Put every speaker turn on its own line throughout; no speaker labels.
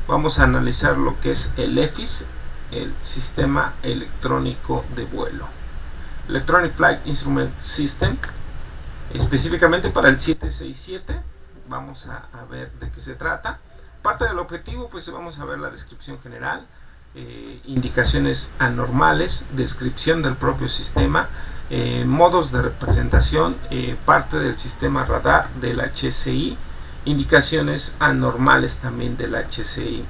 vamos a analizar lo que es el EFIS, el Sistema Electrónico de Vuelo. Electronic Flight Instrument System, específicamente para el 767. Vamos a ver de qué se trata. Parte del objetivo, pues vamos a ver la descripción general, indicaciones anormales, descripción del propio sistema, modos de representación, parte del sistema radar del HCI, indicaciones anormales también del HCI.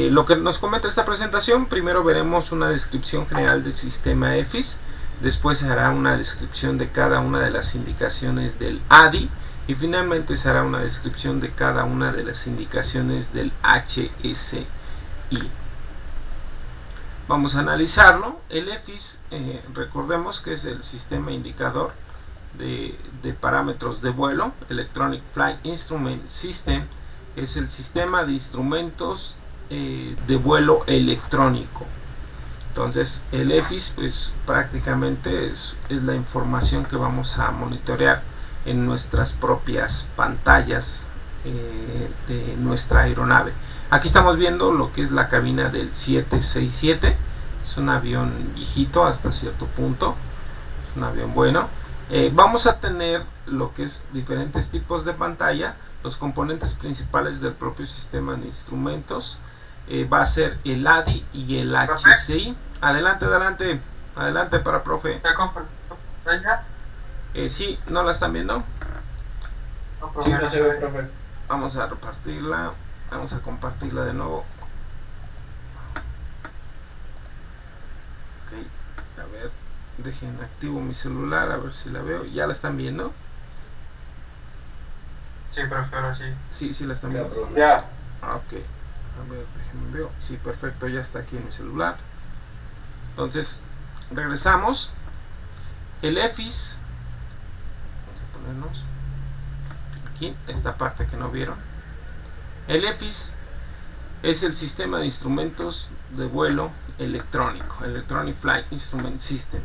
Lo que nos comenta esta presentación: primero veremos una descripción general del sistema EFIS, después se hará una descripción de cada una de las indicaciones del ADI y finalmente se hará una descripción de cada una de las indicaciones del HSI. Vamos a analizarlo. El EFIS, recordemos que es el sistema indicador de parámetros de vuelo. Electronic Flight Instrument System es el sistema de instrumentos de vuelo electrónico. Entonces el EFIS, pues prácticamente es la información que vamos a monitorear en nuestras propias pantallas de nuestra aeronave. Aquí estamos viendo lo que es la cabina del 767. Es un avión viejito hasta cierto punto, es un avión bueno. Vamos a tener lo que es diferentes tipos de pantalla, los componentes principales del propio sistema de instrumentos. Va a ser el ADI y el HCI. Adelante, adelante, adelante para profe. Sí, ¿no la están viendo?
Sí, no se ve, profe.
Vamos a repartirla, vamos a compartirla de nuevo. Ok, a ver, dejen activo mi celular a ver si la veo. ¿Ya la están viendo?
Sí, profe, ahora sí.
Sí, sí la están viendo.
Ya.
Ok, a ver, déjenme ver. Sí, perfecto, ya está aquí en mi celular. Entonces, regresamos. El EFIS, vamos a ponernos aquí esta parte que no vieron. El EFIS es el sistema de instrumentos de vuelo electrónico, Electronic Flight Instrument System.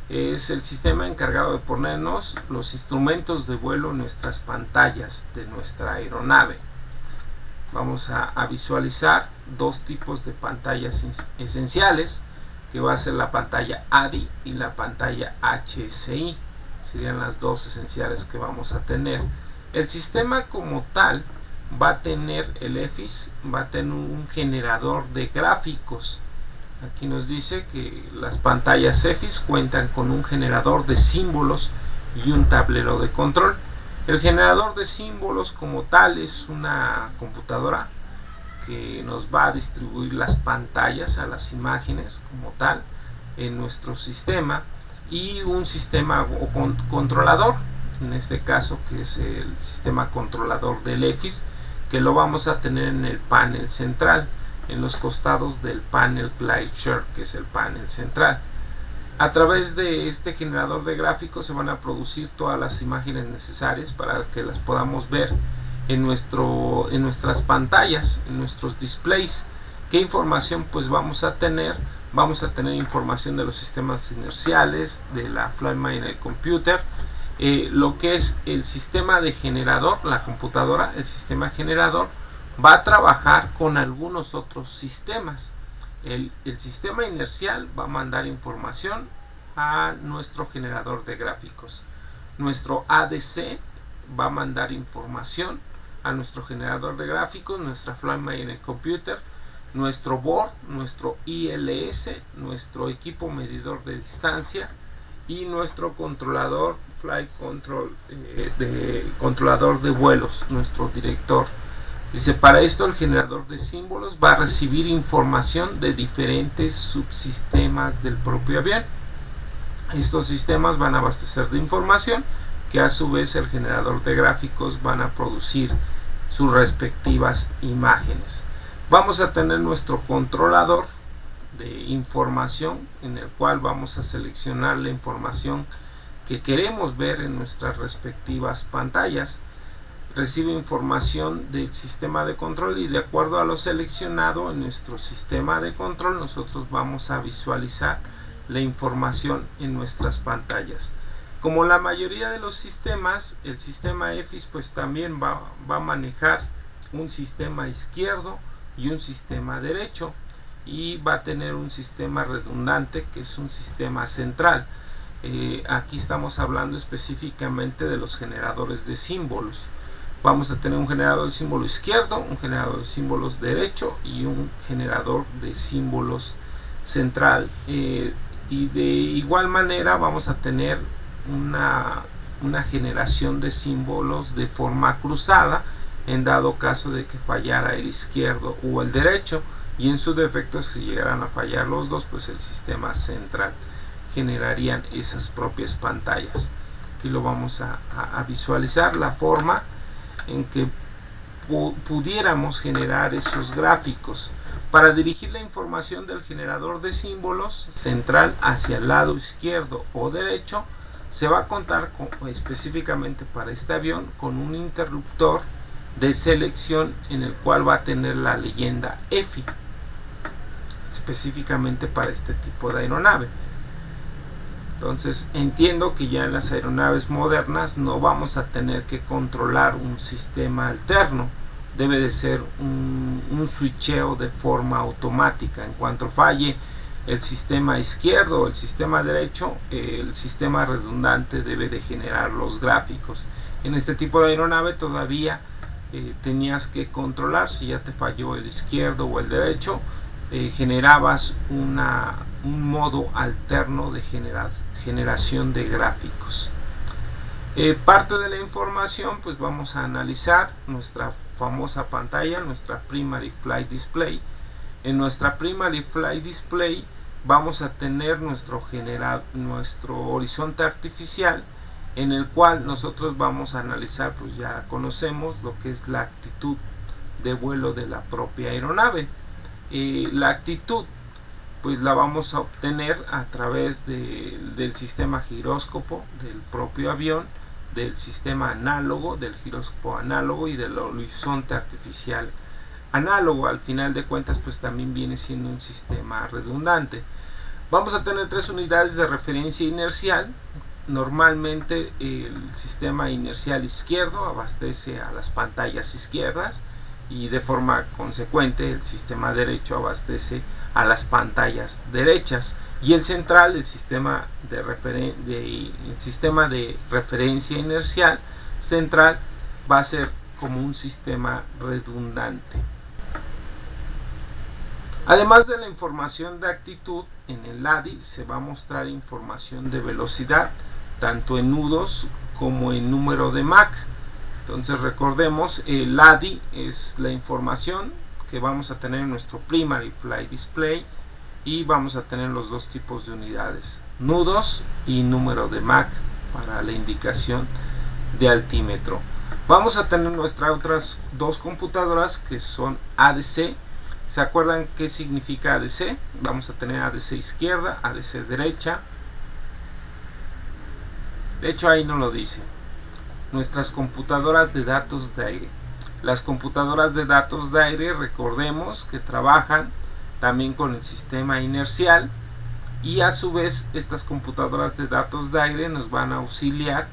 Es el sistema encargado de ponernos los instrumentos de vuelo en nuestras pantallas de nuestra aeronave. Vamos a visualizar dos tipos de pantallas esenciales, que va a ser la pantalla ADI y la pantalla HSI. Serían las dos esenciales que vamos a tener. El sistema como tal va a tener, el EFIS va a tener un generador de gráficos. Aquí nos dice que las pantallas EFIS cuentan con un generador de símbolos y un tablero de control. El generador de símbolos como tal es una computadora que nos va a distribuir las pantallas a las imágenes como tal en nuestro sistema, y un sistema o controlador, en este caso que es el sistema controlador del EFIS, que lo vamos a tener en el panel central, en los costados del panel Glide Share, que es el panel central. A través de este generador de gráficos se van a producir todas las imágenes necesarias para que las podamos ver en nuestras pantallas, en nuestros displays. ¿Qué información pues vamos a tener? Vamos a tener información de los sistemas inerciales, de la Flight Manual Computer, lo que es el sistema de generador, la computadora, el sistema generador va a trabajar con algunos otros sistemas. El sistema inercial va a mandar información a nuestro generador de gráficos. Nuestro ADC va a mandar información a nuestro generador de gráficos, nuestra Flight Manual Computer, nuestro board, nuestro ILS, nuestro equipo medidor de distancia y nuestro controlador Flight Control, controlador de vuelos, nuestro director. Dice, para esto el generador de símbolos va a recibir información de diferentes subsistemas del propio avión. Estos sistemas van a abastecer de información que a su vez el generador de gráficos van a producir sus respectivas imágenes. Vamos a tener nuestro controlador de información, en el cual vamos a seleccionar la información que queremos ver en nuestras respectivas pantallas. Recibe información del sistema de control y de acuerdo a lo seleccionado en nuestro sistema de control nosotros vamos a visualizar la información en nuestras pantallas. Como la mayoría de los sistemas, el sistema EFIS pues también va a manejar un sistema izquierdo, y un sistema derecho, y va a tener un sistema redundante que es un sistema central. Aquí estamos hablando específicamente de los generadores de símbolos. Vamos a tener un generador de símbolo izquierdo, un generador de símbolos derecho y un generador de símbolos central. Y de igual manera vamos a tener una generación de símbolos de forma cruzada en dado caso de que fallara el izquierdo o el derecho, y en su defecto si llegaran a fallar los dos, pues el sistema central generarían esas propias pantallas. Aquí lo vamos a visualizar, la forma en que pudiéramos generar esos gráficos. Para dirigir la información del generador de símbolos central hacia el lado izquierdo o derecho, se va a contar específicamente para este avión con un interruptor de selección en el cual va a tener la leyenda EFI, específicamente para este tipo de aeronave. Entonces entiendo que ya en las aeronaves modernas no vamos a tener que controlar un sistema alterno, debe de ser un switcheo de forma automática. En cuanto falle el sistema izquierdo o el sistema derecho, el sistema redundante debe de generar los gráficos. En este tipo de aeronave todavía tenías que controlar si ya te falló el izquierdo o el derecho, generabas un modo alterno de generación de gráficos. Parte de la información, pues vamos a analizar nuestra famosa pantalla, nuestra Primary Flight Display. En nuestra Primary Flight Display vamos a tener nuestro horizonte artificial, en el cual nosotros vamos a analizar, pues ya conocemos lo que es la actitud de vuelo de la propia aeronave. La actitud pues la vamos a obtener a través del sistema giróscopo del propio avión, del sistema análogo, del giróscopo análogo y del horizonte artificial análogo. Al final de cuentas pues también viene siendo un sistema redundante. Vamos a tener 3 unidades de referencia inercial. Normalmente el sistema inercial izquierdo abastece a las pantallas izquierdas y de forma consecuente el sistema derecho abastece a las pantallas derechas, y el central, el sistema de referencia inercial central, va a ser como un sistema redundante. Además de la información de actitud, en el LADI se va a mostrar información de velocidad, tanto en nudos como en número de Mach. Entonces recordemos, el LADI es la información que vamos a tener en nuestro Primary Flight Display, y vamos a tener los dos tipos de unidades, nudos y número de Mach para la indicación de altímetro. Vamos a tener nuestras otras dos computadoras que son ADC. ¿Se acuerdan qué significa ADC? Vamos a tener ADC izquierda, ADC derecha. De hecho ahí no lo dice. Nuestras computadoras de datos de aire. Las computadoras de datos de aire, recordemos que trabajan también con el sistema inercial, y a su vez estas computadoras de datos de aire nos van a auxiliar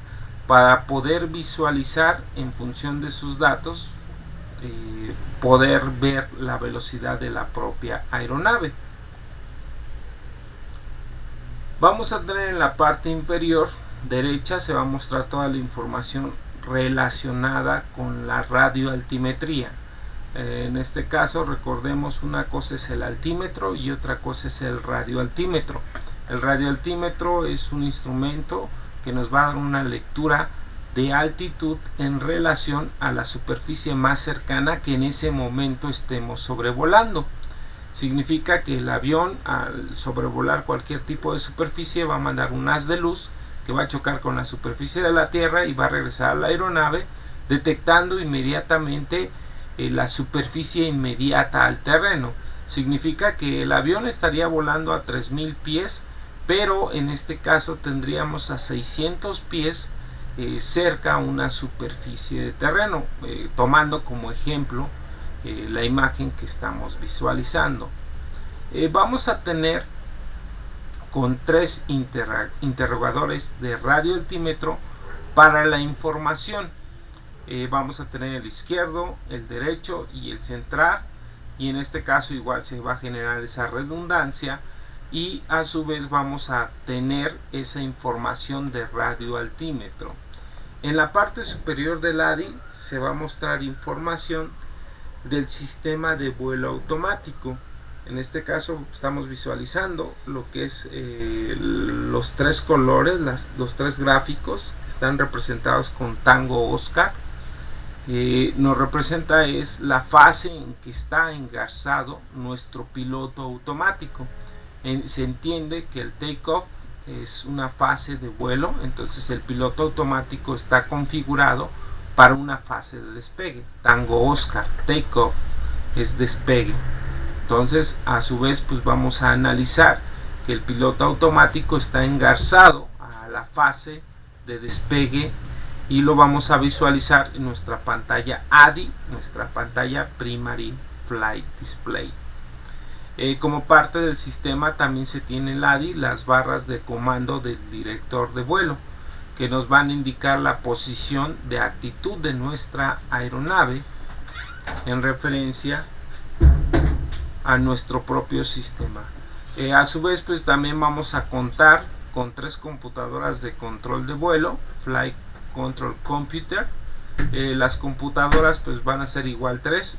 para poder visualizar en función de sus datos, poder ver la velocidad de la propia aeronave. Vamos a tener en la parte inferior derecha, se va a mostrar toda la información relacionada con la radioaltimetría. En este caso recordemos, una cosa es el altímetro y otra cosa es el radioaltímetro. El radioaltímetro es un instrumento que nos va a dar una lectura de altitud en relación a la superficie más cercana que en ese momento estemos sobrevolando. Significa que el avión, al sobrevolar cualquier tipo de superficie, va a mandar un haz de luz que va a chocar con la superficie de la Tierra y va a regresar a la aeronave, detectando inmediatamente la superficie inmediata al terreno. Significa que el avión estaría volando a 3000 pies, pero en este caso tendríamos a 600 pies cerca a una superficie de terreno, tomando como ejemplo la imagen que estamos visualizando. Vamos a tener con 3 interrogadores de radioaltímetro para la información. Vamos a tener el izquierdo, el derecho y el central, y en este caso igual se va a generar esa redundancia y a su vez vamos a tener esa información de radioaltímetro. En la parte superior del ADI se va a mostrar información del sistema de vuelo automático. En este caso estamos visualizando lo que es los tres colores, los tres gráficos que están representados con Tango Oscar. Nos representa es la fase en que está engarzado nuestro piloto automático. Se entiende que el takeoff es una fase de vuelo, entonces el piloto automático está configurado para una fase de despegue. Tango Oscar, takeoff es despegue. Entonces a su vez pues vamos a analizar que el piloto automático está engarzado a la fase de despegue y lo vamos a visualizar en nuestra pantalla ADI, nuestra pantalla Primary Flight Display. Como parte del sistema también se tiene el ADI, las barras de comando del director de vuelo, que nos van a indicar la posición de actitud de nuestra aeronave en referencia a nuestro propio sistema. A su vez pues también vamos a contar con 3 computadoras de control de vuelo, Flight Control Computer. Las computadoras pues van a ser igual 3,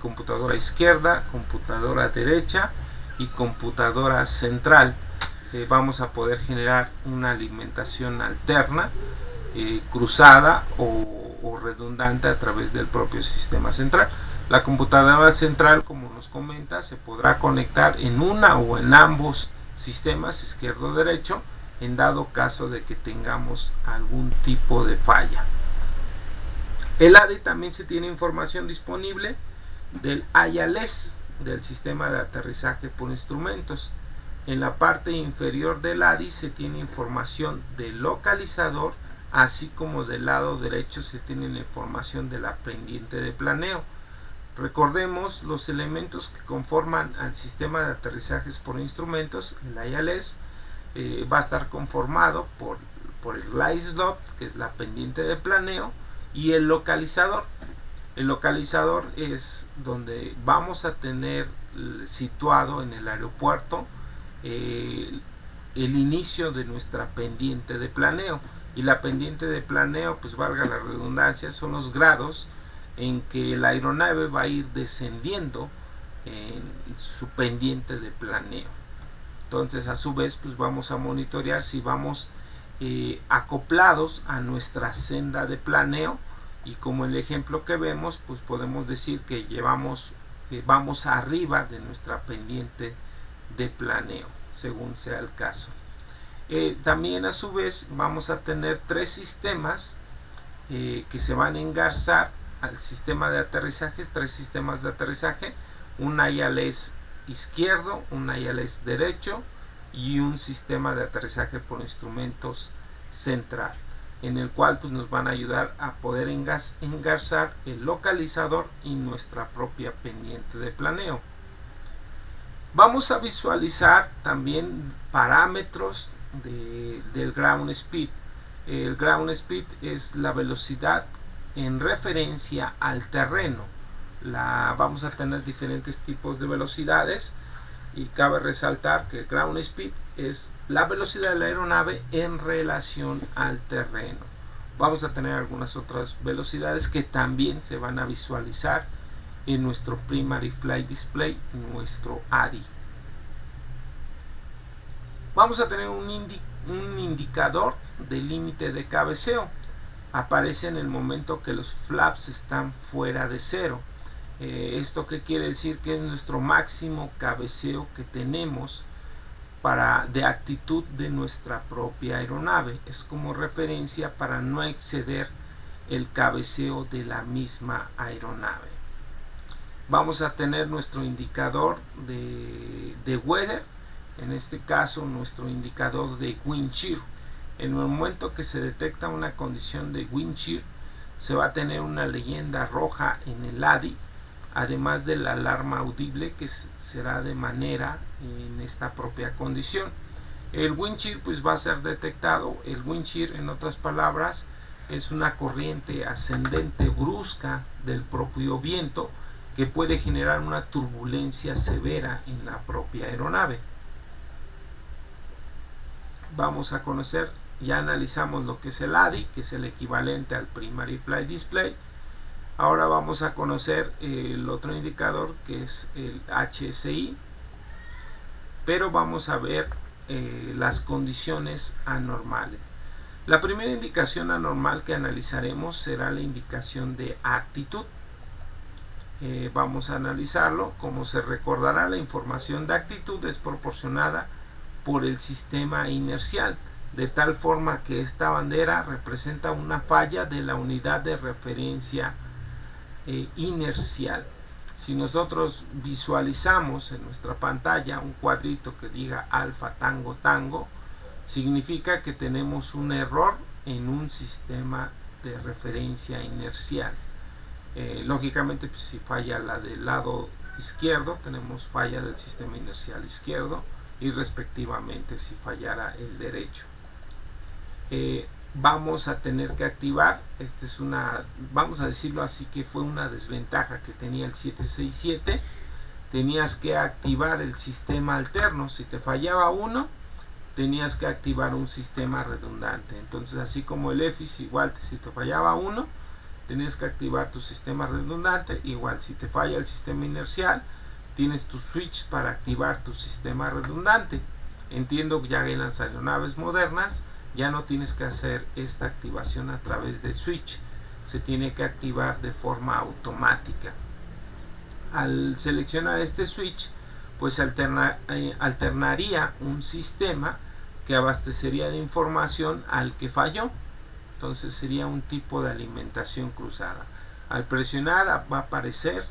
computadora izquierda, computadora derecha y computadora central. Vamos a poder generar una alimentación alterna, cruzada o redundante a través del propio sistema central. La computadora central, como nos comenta, se podrá conectar en una o en ambos sistemas, izquierdo o derecho, en dado caso de que tengamos algún tipo de falla. El ADI también se tiene información disponible del ILS, del sistema de aterrizaje por instrumentos. En la parte inferior del ADI se tiene información del localizador, así como del lado derecho se tiene la información de la pendiente de planeo. Recordemos los elementos que conforman al sistema de aterrizajes por instrumentos. El ILS va a estar conformado por el glide slot, que es la pendiente de planeo, y el localizador. El localizador es donde vamos a tener situado en el aeropuerto el inicio de nuestra pendiente de planeo, y la pendiente de planeo, pues valga la redundancia, son los grados en que la aeronave va a ir descendiendo en su pendiente de planeo. Entonces a su vez pues vamos a monitorear si vamos acoplados a nuestra senda de planeo, y como el ejemplo que vemos pues podemos decir que vamos arriba de nuestra pendiente de planeo, según sea el caso. También a su vez vamos a tener 3 sistemas que se van a engarzar al sistema de aterrizaje, 3 sistemas de aterrizaje, un ILS izquierdo, un ILS derecho y un sistema de aterrizaje por instrumentos central, en el cual pues nos van a ayudar a poder engarzar el localizador y nuestra propia pendiente de planeo. Vamos a visualizar también parámetros del ground speed. El ground speed es la velocidad en referencia al terreno. Vamos a tener diferentes tipos de velocidades, y cabe resaltar que el ground speed es la velocidad de la aeronave en relación al terreno. Vamos a tener algunas otras velocidades que también se van a visualizar en nuestro Primary Flight Display, nuestro ADI. Vamos a tener un indicador de límite de cabeceo. Aparece en el momento que los flaps están fuera de cero. ¿Esto qué quiere decir? Que es nuestro máximo cabeceo que tenemos de actitud de nuestra propia aeronave. Es como referencia para no exceder el cabeceo de la misma aeronave. Vamos a tener nuestro indicador de weather, en este caso nuestro indicador de wind shear. En el momento que se detecta una condición de wind shear, se va a tener una leyenda roja en el ADI, además de la alarma audible que será de manera en esta propia condición. El wind shear pues va a ser detectado. El wind shear, en otras palabras, es una corriente ascendente brusca del propio viento, que puede generar una turbulencia severa en la propia aeronave. Vamos a conocer, ya analizamos lo que es el ADI, que es el equivalente al Primary Flight Display. Ahora vamos a conocer el otro indicador, que es el HSI, pero vamos a ver las condiciones anormales. La primera indicación anormal que analizaremos será la indicación de actitud. Vamos a analizarlo. Como se recordará, la información de actitud es proporcionada por el sistema inercial, de tal forma que esta bandera representa una falla de la unidad de referencia inercial. Si nosotros visualizamos en nuestra pantalla un cuadrito que diga alfa tango tango, significa que tenemos un error en un sistema de referencia inercial. Lógicamente, pues, si falla la del lado izquierdo, tenemos falla del sistema inercial izquierdo, y respectivamente si fallara el derecho. Vamos a tener que activar, vamos a decirlo así, que fue una desventaja que tenía el 767. Tenías que activar el sistema alterno. Si te fallaba uno, tenías que activar un sistema redundante. Entonces, así como el EFIS, igual si te fallaba uno, tenías que activar tu sistema redundante. Igual si te falla el sistema inercial, tienes tu switch para activar tu sistema redundante. Entiendo que ya en las aeronaves modernas ya no tienes que hacer esta activación a través de switch, se tiene que activar de forma automática. Al seleccionar este switch, pues alternaría un sistema que abastecería de información al que falló. Entonces sería un tipo de alimentación cruzada. Al presionar va a aparecer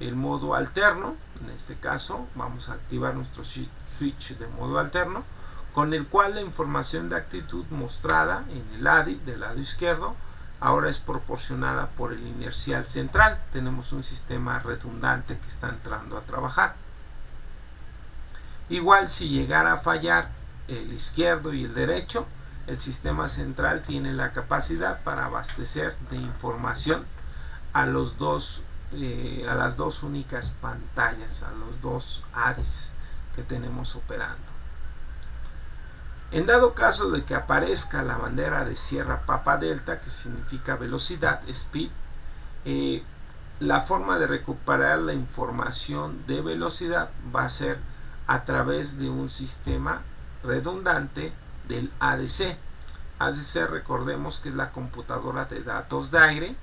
el modo alterno. En este caso vamos a activar nuestro switch de modo alterno, con el cual la información de actitud mostrada en el ADI del lado izquierdo ahora es proporcionada por el inercial central. Tenemos un sistema redundante que está entrando a trabajar. Igual si llegara a fallar el izquierdo y el derecho, el sistema central tiene la capacidad para abastecer de información a las dos únicas pantallas, a los dos ADIs que tenemos operando. En dado caso de que aparezca la bandera de Sierra Papa Delta, que significa velocidad, speed, la forma de recuperar la información de velocidad va a ser a través de un sistema redundante del ADC. ADC, recordemos que es la computadora de datos de aire.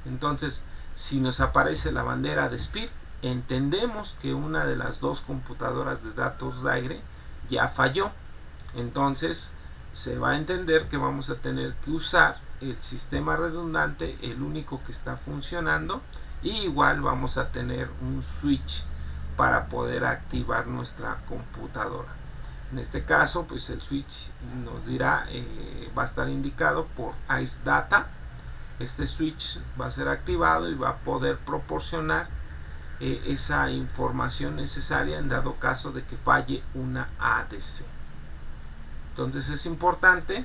Entonces, si nos aparece la bandera de speed, entendemos que una de las dos computadoras de datos de aire ya falló. Entonces se va a entender que vamos a tener que usar el sistema redundante, el único que está funcionando, y igual vamos a tener un switch para poder activar nuestra computadora. En este caso, pues el switch nos dirá, va a estar indicado por Air Data. Este switch va a ser activado y va a poder proporcionar esa información necesaria en dado caso de que falle una ADC. Entonces es importante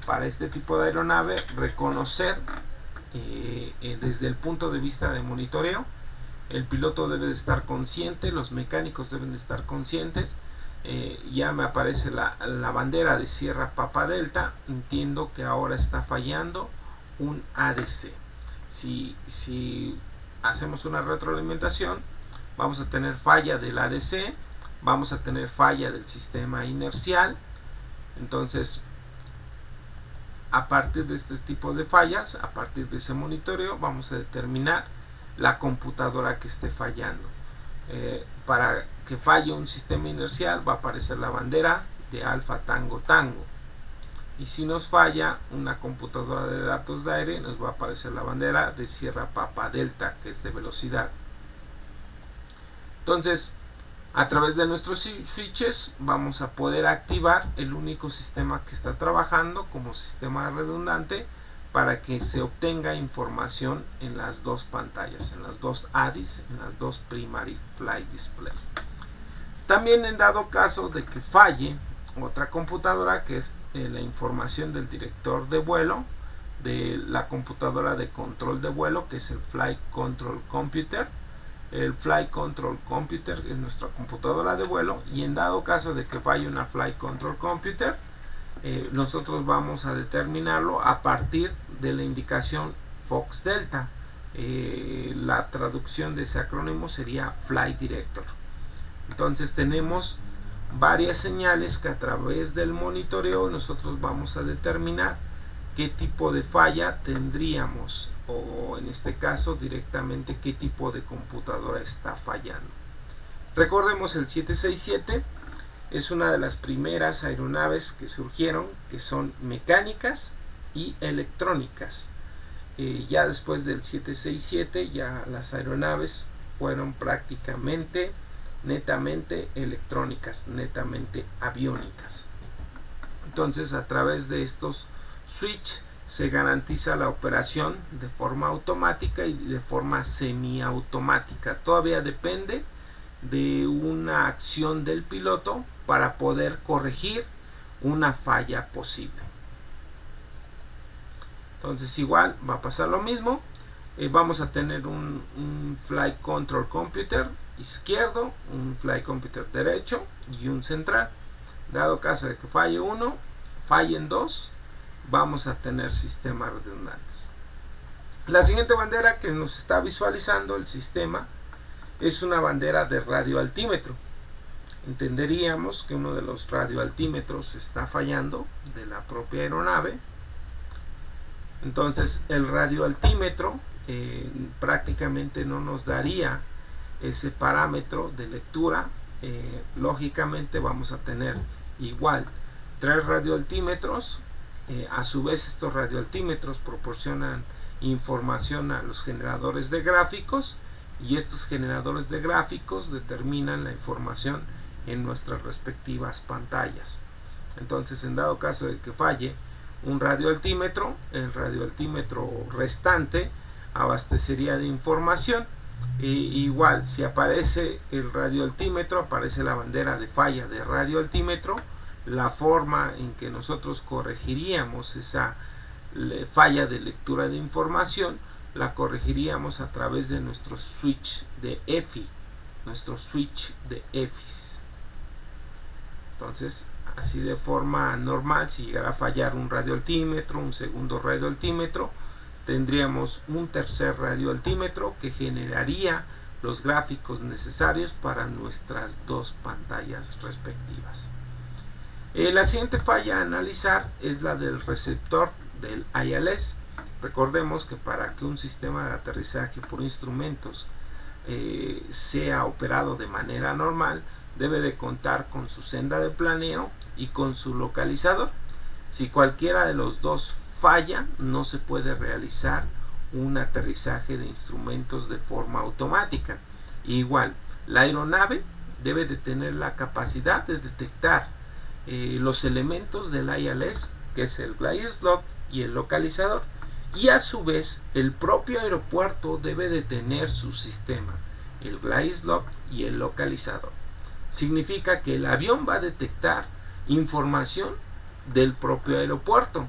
para este tipo de aeronave reconocer desde el punto de vista de monitoreo. El piloto debe de estar consciente, los mecánicos deben de estar conscientes. Ya me aparece la bandera de Sierra Papa Delta. Entiendo que ahora está fallando un ADC. Si hacemos una retroalimentación, vamos a tener falla del ADC, vamos a tener falla del sistema inercial. Entonces, a partir de este tipo de fallas, a partir de ese monitoreo, vamos a determinar la computadora que esté fallando. Para que falle un sistema inercial va a aparecer la bandera de alfa tango tango, y si nos falla una computadora de datos de aire, nos va a aparecer la bandera de Sierra Papa Delta, que es de velocidad. Entonces, a través de nuestros switches vamos a poder activar el único sistema que está trabajando como sistema redundante para que se obtenga información en las dos pantallas, en las dos ADIs, en las dos Primary Flight Display. También, en dado caso de que falle otra computadora, que es la información del director de vuelo, de la computadora de control de vuelo, que es el Flight Control Computer, el Flight Control Computer, es nuestra computadora de vuelo, y en dado caso de que falle una Flight Control Computer, nosotros vamos a determinarlo a partir de la indicación Fox Delta. La traducción de ese acrónimo sería Flight Director. Entonces tenemos varias señales que a través del monitoreo nosotros vamos a determinar qué tipo de falla tendríamos, o en este caso directamente qué tipo de computadora está fallando. Recordemos, el 767 es una de las primeras aeronaves que surgieron, que son mecánicas y electrónicas. Ya después del 767 ya las aeronaves fueron prácticamente netamente electrónicas, netamente aviónicas. Entonces, a través de estos switch se garantiza la operación de forma automática y de forma semiautomática. Todavía depende de una acción del piloto para poder corregir una falla posible. Entonces igual va a pasar lo mismo. Vamos a tener un Flight Control Computer izquierdo, un Flight Computer derecho y un central. Dado caso de que falle uno, fallen dos, vamos a tener sistemas redundantes. La siguiente bandera que nos está visualizando el sistema es una bandera de radioaltímetro. Entenderíamos que uno de los radioaltímetros está fallando de la propia aeronave. Entonces el radioaltímetro prácticamente no nos daría ese parámetro de lectura. Lógicamente vamos a tener igual 3 radioaltímetros. A su vez estos radioaltímetros proporcionan información a los generadores de gráficos, y estos generadores de gráficos determinan la información en nuestras respectivas pantallas. Entonces, en dado caso de que falle un radioaltímetro, el radioaltímetro restante abastecería de información. Igual, si aparece el radioaltímetro, aparece la bandera de falla de radioaltímetro. La forma en que nosotros corregiríamos esa falla de lectura de información la corregiríamos a través de nuestro switch de EFI, nuestro switch de EFIs. Entonces, así de forma normal, si llegara a fallar un radioaltímetro, un segundo radioaltímetro, tendríamos un tercer radioaltímetro que generaría los gráficos necesarios para nuestras dos pantallas respectivas. La siguiente falla a analizar es la del receptor del ILS. Recordemos que para que un sistema de aterrizaje por instrumentos sea operado de manera normal, debe de contar con su senda de planeo y con su localizador. Si cualquiera de los dos falla, no se puede realizar un aterrizaje de instrumentos de forma automática. Igual, la aeronave debe de tener la capacidad de detectar los elementos del ILS, que es el glide slot y el localizador, y a su vez el propio aeropuerto debe de tener su sistema, el glide slot y el localizador. Significa que el avión va a detectar información del propio aeropuerto.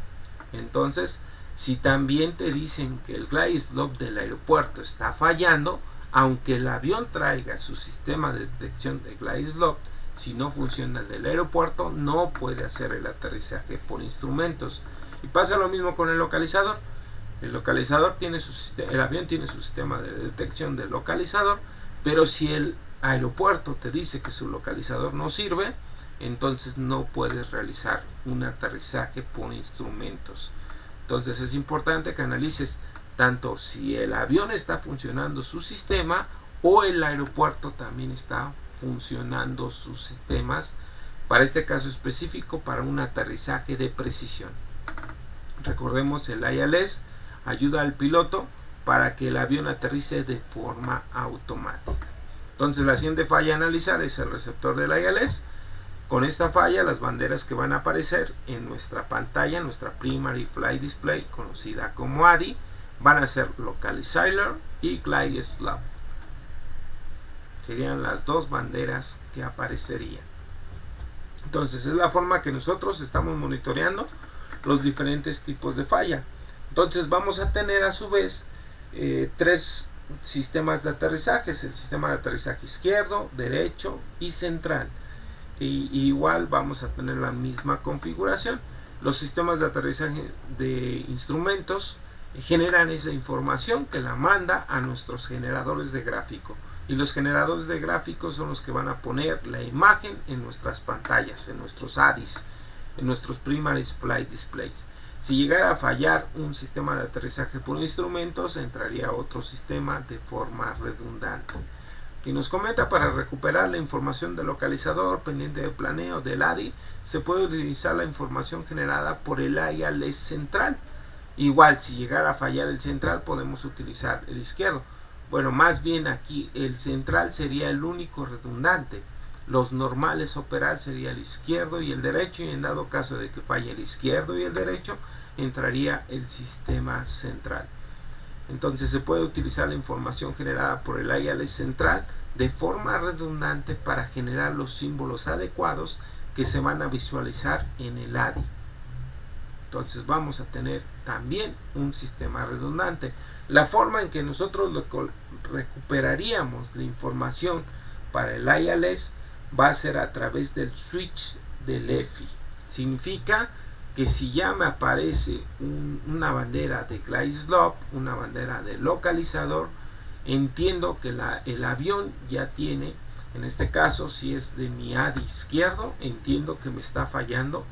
Entonces, si también te dicen que el glide slot del aeropuerto está fallando, aunque el avión traiga su sistema de detección de glide slot, si no funciona el del aeropuerto, no puede hacer el aterrizaje por instrumentos. Y pasa lo mismo con el localizador. El localizador tiene el avión tiene su sistema de detección del localizador, pero si el aeropuerto te dice que su localizador no sirve, entonces no puedes realizar un aterrizaje por instrumentos. Entonces es importante que analices tanto si el avión está funcionando su sistema o el aeropuerto también está funcionando sus sistemas, para este caso específico, para un aterrizaje de precisión. Recordemos, el ILS ayuda al piloto para que el avión aterrice de forma automática. Entonces la siguiente falla a analizar es el receptor del ILS. Con esta falla, las banderas que van a aparecer en nuestra pantalla, nuestra Primary Flight Display, conocida como ADI, van a ser Localizer y Glide Slot. Serían las dos banderas que aparecerían. Entonces es la forma que nosotros estamos monitoreando los diferentes tipos de falla. Entonces vamos a tener a su vez tres sistemas de aterrizajes, el sistema de aterrizaje izquierdo, derecho y central. Y igual vamos a tener la misma configuración. Los sistemas de aterrizaje de instrumentos generan esa información que la manda a nuestros generadores de gráfico, y los generadores de gráficos son los que van a poner la imagen en nuestras pantallas, en nuestros ADIs, en nuestros Primary Flight Displays. Si llegara a fallar un sistema de aterrizaje por instrumentos, entraría otro sistema de forma redundante. Y nos comenta: para recuperar la información del localizador, pendiente de planeo del ADI, se puede utilizar la información generada por el ILS central. Igual, si llegara a fallar el central, podemos utilizar el izquierdo. Bueno, más bien aquí el central sería el único redundante. Los normales operar sería el izquierdo y el derecho, y en dado caso de que falle el izquierdo y el derecho, entraría el sistema central. Entonces se puede utilizar la información generada por el ILS central de forma redundante para generar los símbolos adecuados que se van a visualizar en el ADI. Entonces vamos a tener también un sistema redundante. La forma en que nosotros recuperaríamos la información para el ILS va a ser a través del switch del EFI. Significa que si ya me aparece una bandera de glide slope, una bandera de localizador, entiendo que el avión ya tiene, en este caso si es de mi ADI izquierdo, entiendo que me está fallando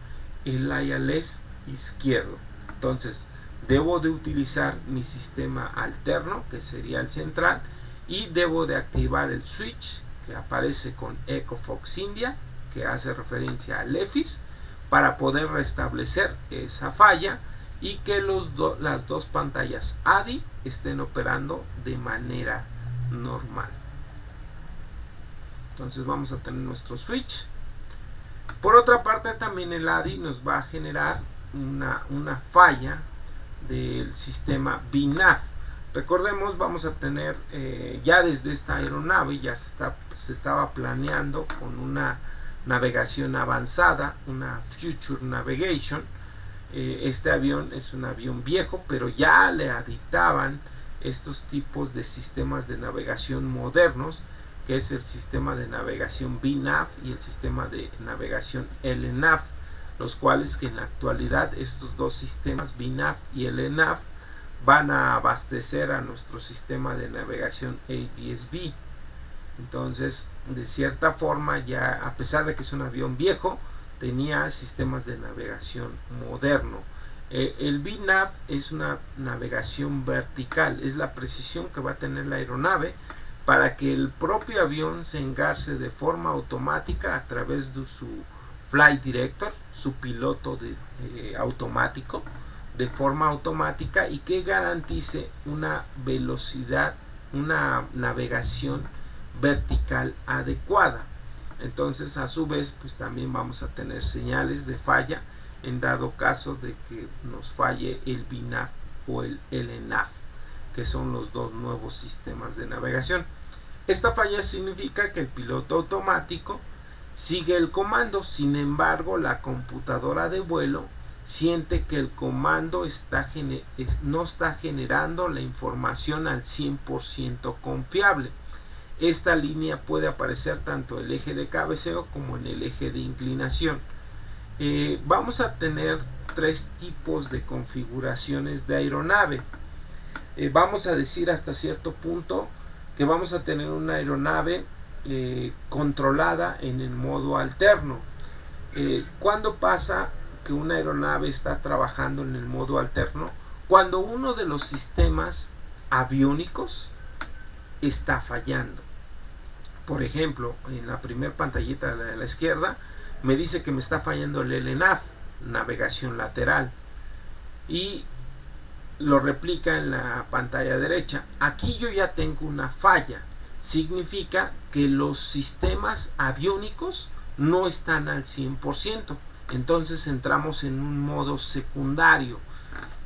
el ILS izquierdo. Entonces debo de utilizar mi sistema alterno, que sería el central, y debo de activar el switch que aparece con Echo Fox India, que hace referencia al EFIS, para poder restablecer esa falla y que las dos pantallas ADI estén operando de manera normal. Entonces vamos a tener nuestro switch. Por otra parte, también el ADI nos va a generar una falla del sistema BNAV. Recordemos, vamos a tener ya desde esta aeronave ya se estaba planeando con una navegación avanzada, una Future Navigation. Este avión es un avión viejo, pero ya le aditaban estos tipos de sistemas de navegación modernos, que es el sistema de navegación BNAV y el sistema de navegación LNAV, los cuales que en la actualidad estos dos sistemas, BNAV y LNAV, van a abastecer a nuestro sistema de navegación ADS-B. Entonces, de cierta forma, ya a pesar de que es un avión viejo, tenía sistemas de navegación moderno. El BNAV es una navegación vertical, es la precisión que va a tener la aeronave para que el propio avión se engarce de forma automática a través de su Flight Director, su piloto automático, de forma automática, y que garantice una velocidad, una navegación vertical adecuada. Entonces, a su vez, pues también vamos a tener señales de falla en dado caso de que nos falle el BNAV o el LNAV, que son los dos nuevos sistemas de navegación. Esta falla significa que el piloto automático sigue el comando, sin embargo la computadora de vuelo siente que el comando no está generando la información al 100% confiable. Esta línea puede aparecer tanto en el eje de cabeceo como en el eje de inclinación. Vamos a tener tres tipos de configuraciones de aeronave. Vamos a decir hasta cierto punto que vamos a tener una aeronave controlada en el modo alterno. ¿Cuándo pasa que una aeronave está trabajando en el modo alterno? Cuando uno de los sistemas aviónicos está fallando. Por ejemplo, en la primera pantallita de la izquierda me dice que me está fallando el LNAV, navegación lateral, y lo replica en la pantalla derecha. Aquí yo ya tengo una falla. Significa que los sistemas aviónicos no están al 100%. Entonces entramos en un modo secundario.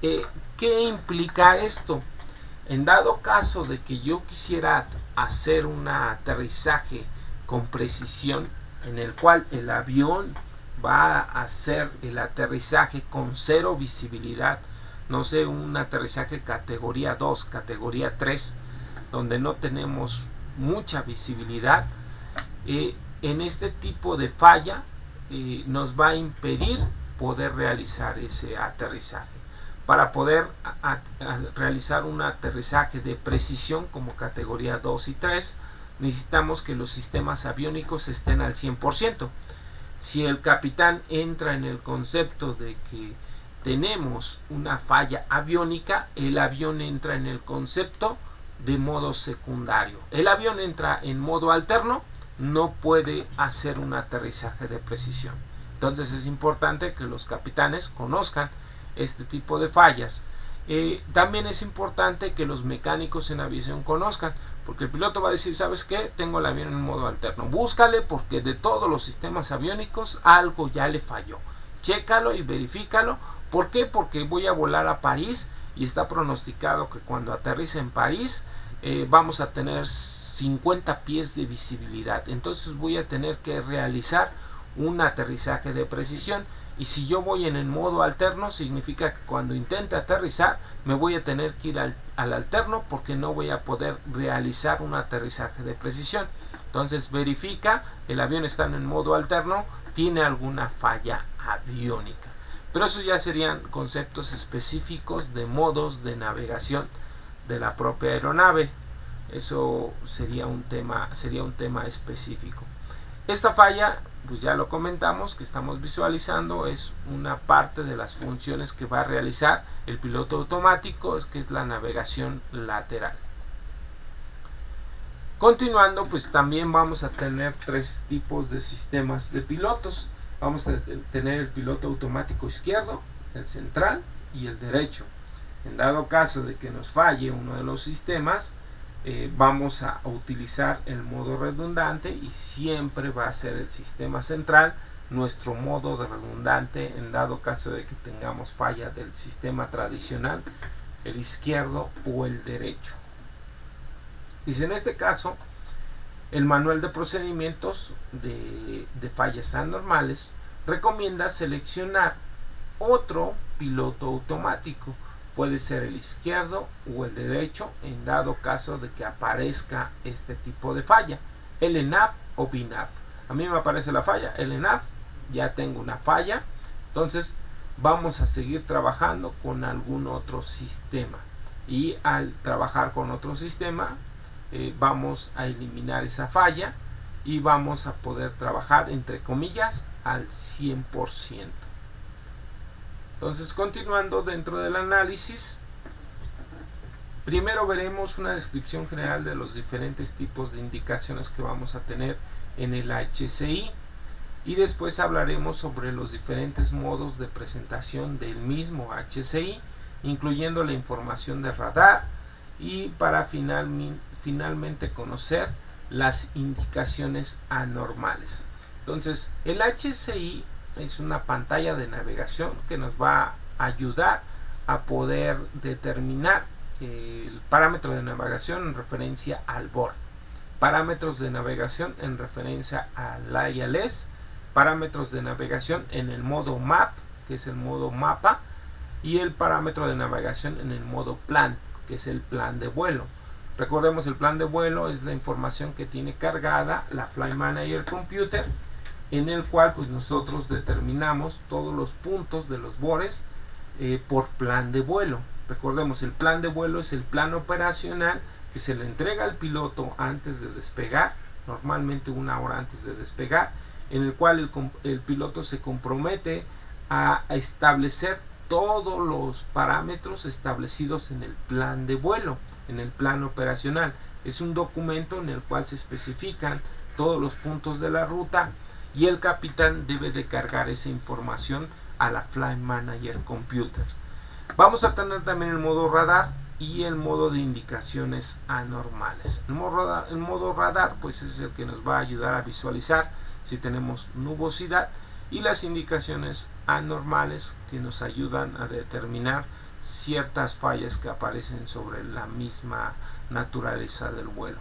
¿Qué implica esto? En dado caso de que yo quisiera hacer un aterrizaje con precisión, en el cual el avión va a hacer el aterrizaje con cero visibilidad, no sé, un aterrizaje categoría 2, categoría 3, donde no tenemos mucha visibilidad, en este tipo de falla nos va a impedir poder realizar ese aterrizaje. Para poder realizar un aterrizaje de precisión como categoría 2 y 3, necesitamos que los sistemas aviónicos estén al 100%. Si el capitán entra en el concepto de que tenemos una falla aviónica, el avión entra en el concepto de modo secundario. El avión entra en modo alterno, no puede hacer un aterrizaje de precisión. Entonces es importante que los capitanes conozcan este tipo de fallas. También es importante que los mecánicos en aviación conozcan, porque el piloto va a decir, ¿sabes qué? Tengo el avión en modo alterno. Búscale, porque de todos los sistemas aviónicos algo ya le falló. Chécalo y verifícalo. ¿Por qué? Porque voy a volar a París y está pronosticado que cuando aterrice en París vamos a tener 50 pies de visibilidad. Entonces voy a tener que realizar un aterrizaje de precisión. Y si yo voy en el modo alterno, significa que cuando intente aterrizar me voy a tener que ir al alterno, porque no voy a poder realizar un aterrizaje de precisión. Entonces verifica, el avión está en el modo alterno, tiene alguna falla aviónica. Pero eso ya serían conceptos específicos de modos de navegación de la propia aeronave. Eso sería un tema específico. Esta falla, pues ya lo comentamos, que estamos visualizando, es una parte de las funciones que va a realizar el piloto automático, que es la navegación lateral. Continuando, pues también vamos a tener tres tipos de sistemas de pilotos. Vamos a tener el piloto automático izquierdo, el central y el derecho. En dado caso de que nos falle uno de los sistemas, vamos a utilizar el modo redundante, y siempre va a ser el sistema central nuestro modo de redundante en dado caso de que tengamos falla del sistema tradicional, el izquierdo o el derecho. Y si en este caso el manual de procedimientos de fallas anormales recomienda seleccionar otro piloto automático. Puede ser el izquierdo o el derecho en dado caso de que aparezca este tipo de falla, LNAV o BNAV. A mí me aparece la falla LNAV, ya tengo una falla, entonces vamos a seguir trabajando con algún otro sistema, y al trabajar con otro sistema vamos a eliminar esa falla y vamos a poder trabajar entre comillas al 100%. Entonces, continuando dentro del análisis, primero veremos una descripción general de los diferentes tipos de indicaciones que vamos a tener en el HCI, y después hablaremos sobre los diferentes modos de presentación del mismo HCI, incluyendo la información de radar, y para finalmente conocer las indicaciones anormales. Entonces, el HCI es una pantalla de navegación que nos va a ayudar a poder determinar el parámetro de navegación en referencia al BORD, parámetros de navegación en referencia al ILS, parámetros de navegación en el modo MAP, que es el modo mapa, y el parámetro de navegación en el modo plan, que es el plan de vuelo. Recordemos, el plan de vuelo es la información que tiene cargada la Flight Manager Computer, en el cual pues nosotros determinamos todos los puntos de los BORES por plan de vuelo. Recordemos, el plan de vuelo es el plan operacional que se le entrega al piloto antes de despegar, normalmente una hora antes de despegar, en el cual el piloto se compromete a establecer todos los parámetros establecidos en el plan de vuelo, en el plan operacional. Es un documento en el cual se especifican todos los puntos de la ruta, y el capitán debe de cargar esa información a la Flight Manager Computer. Vamos a tener también el modo radar y el modo de indicaciones anormales. El modo radar pues es el que nos va a ayudar a visualizar si tenemos nubosidad, y las indicaciones anormales que nos ayudan a determinar ciertas fallas que aparecen sobre la misma naturaleza del vuelo.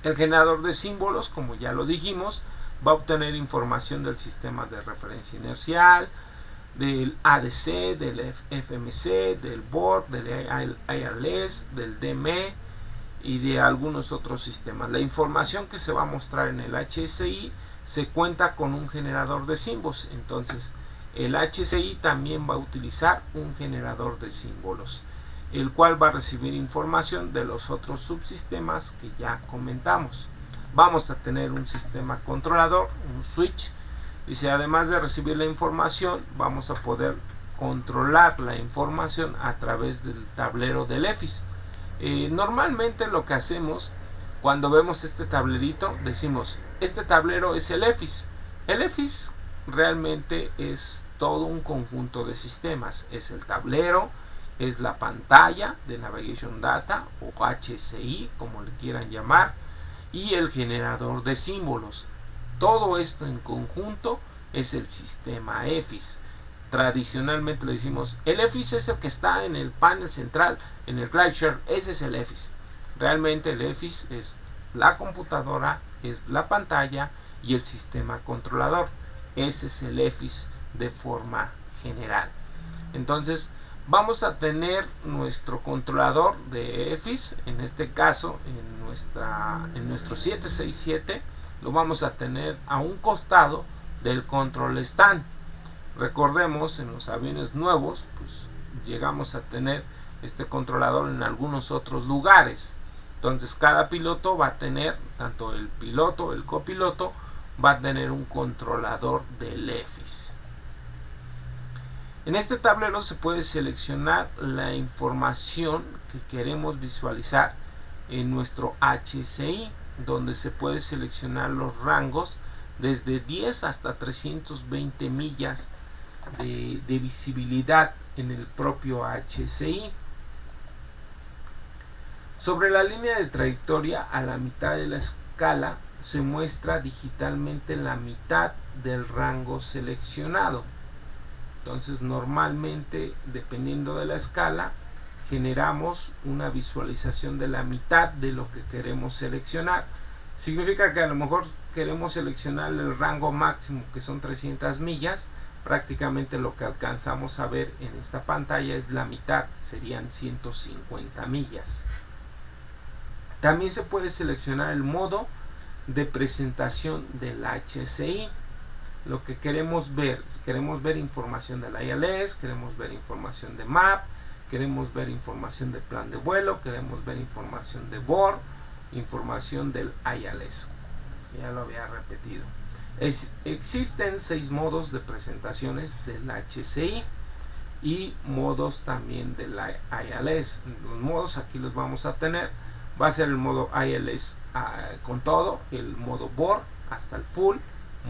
El generador de símbolos, como ya lo dijimos, va a obtener información del sistema de referencia inercial, del ADC, del FMC, del BORD, del ILS, del DME, y de algunos otros sistemas. La información que se va a mostrar en el HSI se cuenta con un generador de símbolos, entonces el HSI también va a utilizar un generador de símbolos, el cual va a recibir información de los otros subsistemas que ya comentamos. Vamos a tener un sistema controlador, un switch. Dice, además de recibir la información, vamos a poder controlar la información a través del tablero del EFIS. Normalmente lo que hacemos cuando vemos este tablerito, decimos, este tablero es el EFIS. El EFIS realmente es todo un conjunto de sistemas. Es el tablero, es la pantalla de Navigation Data o HSI, como le quieran llamar, y el generador de símbolos. Todo esto en conjunto es el sistema EFIS. Tradicionalmente le decimos, el EFIS es el que está en el panel central, en el GlideShare, ese es el EFIS. Realmente el EFIS es la computadora, es la pantalla y el sistema controlador. Ese es el EFIS de forma general. Entonces vamos a tener nuestro controlador de EFIS, en este caso en nuestro 767 lo vamos a tener a un costado del control stand. Recordemos, en los aviones nuevos pues llegamos a tener este controlador en algunos otros lugares. Entonces cada piloto va a tener, tanto el piloto, el copiloto, va a tener un controlador del EFIS. En este tablero se puede seleccionar la información que queremos visualizar en nuestro HSI, donde se puede seleccionar los rangos desde 10 hasta 320 millas de visibilidad en el propio HSI. Sobre la línea de trayectoria, a la mitad de la escala se muestra digitalmente la mitad del rango seleccionado. Entonces normalmente, dependiendo de la escala, generamos una visualización de la mitad de lo que queremos seleccionar. Significa que a lo mejor queremos seleccionar el rango máximo, que son 300 millas. Prácticamente lo que alcanzamos a ver en esta pantalla es la mitad, serían 150 millas. También se puede seleccionar el modo de presentación del HSI. Lo que queremos ver información del ILS, queremos ver información de MAP, queremos ver información de plan de vuelo, queremos ver información de BOR, información del ILS. Ya lo había repetido. Existen 6 modos de presentaciones del HSI y modos también del ILS. Los modos aquí los vamos a tener. Va a ser el modo ILS con todo, el modo BOR hasta el full,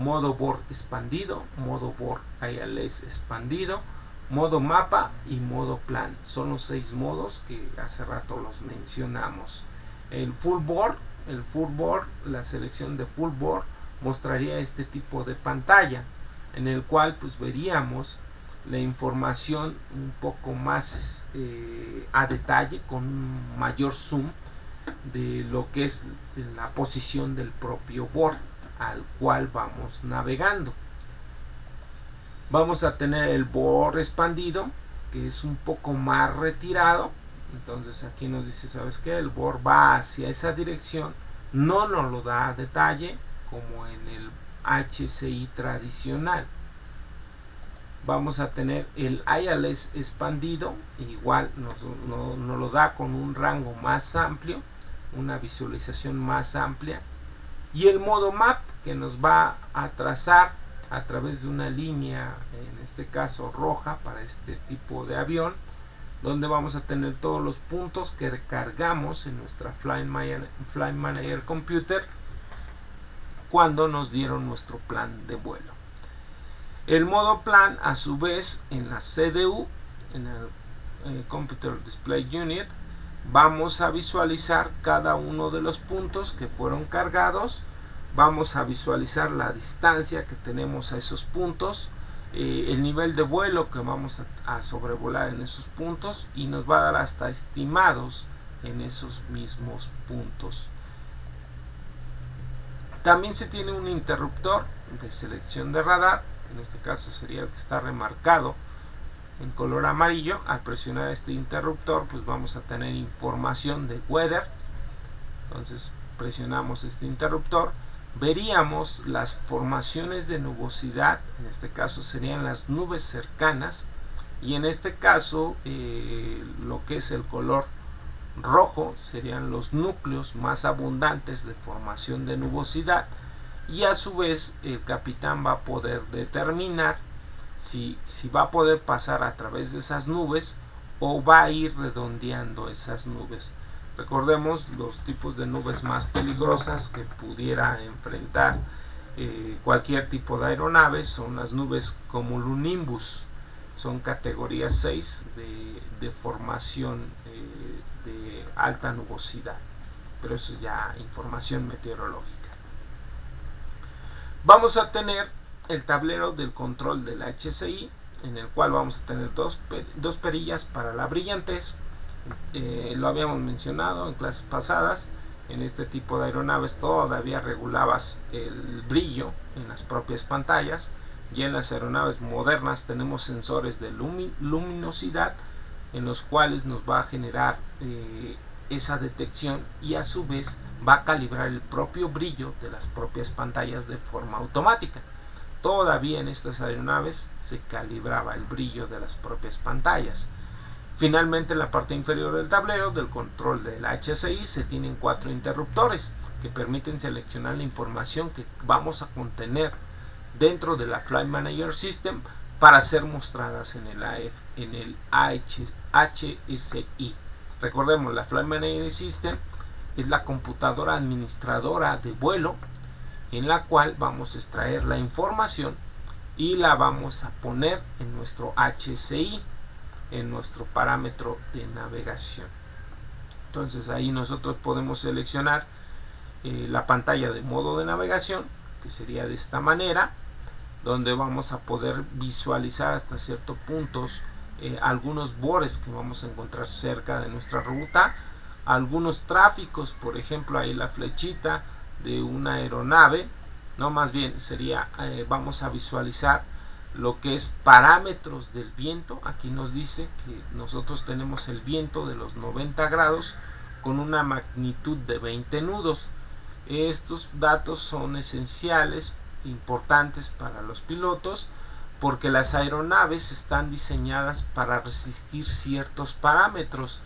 modo BOR expandido, modo BOR ILS expandido, modo mapa y modo plan. Son los 6 modos que hace rato los mencionamos. El full BOR, la selección de full BOR mostraría este tipo de pantalla, en el cual pues veríamos la información un poco más a detalle, con un mayor zoom de lo que es la posición del propio BOR al cual vamos navegando. Vamos a tener el BOR expandido, que es un poco más retirado. Entonces aquí nos dice, ¿sabes qué? El BOR va hacia esa dirección. No nos lo da a detalle como en el HSI tradicional. Vamos a tener el ILS expandido, igual nos lo da con un rango más amplio, una visualización más amplia, y el modo MAP, que nos va a trazar a través de una línea, en este caso roja, para este tipo de avión, donde vamos a tener todos los puntos que recargamos en nuestra Flight Manager Computer cuando nos dieron nuestro plan de vuelo. El modo plan, a su vez, en la CDU, en el Computer Display Unit, vamos a visualizar cada uno de los puntos que fueron cargados. Vamos a visualizar la distancia que tenemos a esos puntos, el nivel de vuelo que vamos a sobrevolar en esos puntos, y nos va a dar hasta estimados en esos mismos puntos. También se tiene un interruptor de selección de radar, en este caso sería el que está remarcado en color amarillo. Al presionar este interruptor pues vamos a tener información de weather, Entonces presionamos este interruptor, veríamos las formaciones de nubosidad, en este caso serían las nubes cercanas, y en este caso lo que es el color rojo serían los núcleos más abundantes de formación de nubosidad, y a su vez el capitán va a poder determinar si va a poder pasar a través de esas nubes o va a ir redondeando esas nubes. Recordemos los tipos de nubes más peligrosas que pudiera enfrentar cualquier tipo de aeronave son las nubes cumulonimbus, son categoría 6 de formación de alta nubosidad, pero eso es ya información meteorológica. Vamos a tener el tablero del control del HCI, en el cual vamos a tener dos perillas para la brillantez. Lo habíamos mencionado en clases pasadas. En este tipo de aeronaves todavía regulabas el brillo en las propias pantallas, y en las aeronaves modernas tenemos sensores de luminosidad en los cuales nos va a generar esa detección, y a su vez va a calibrar el propio brillo de las propias pantallas de forma automática. Todavía en estas aeronaves se calibraba el brillo de las propias pantallas. Finalmente, en la parte inferior del tablero del control del HCI se tienen 4 interruptores que permiten seleccionar la información que vamos a contener dentro de la Flight Manager System para ser mostradas en el HCI. Recordemos, la Flight Manager System es la computadora administradora de vuelo en la cual vamos a extraer la información y la vamos a poner en nuestro HCI, en nuestro parámetro de navegación. Entonces ahí nosotros podemos seleccionar la pantalla de modo de navegación, que sería de esta manera, donde vamos a poder visualizar hasta ciertos puntos algunos bores que vamos a encontrar cerca de nuestra ruta, algunos tráficos, por ejemplo ahí la flechita de una aeronave, no, más bien sería vamos a visualizar lo que es parámetros del viento. Aquí nos dice que nosotros tenemos el viento de los 90 grados con una magnitud de 20 nudos. Estos datos son esenciales, importantes para los pilotos, porque las aeronaves están diseñadas para resistir ciertos parámetros.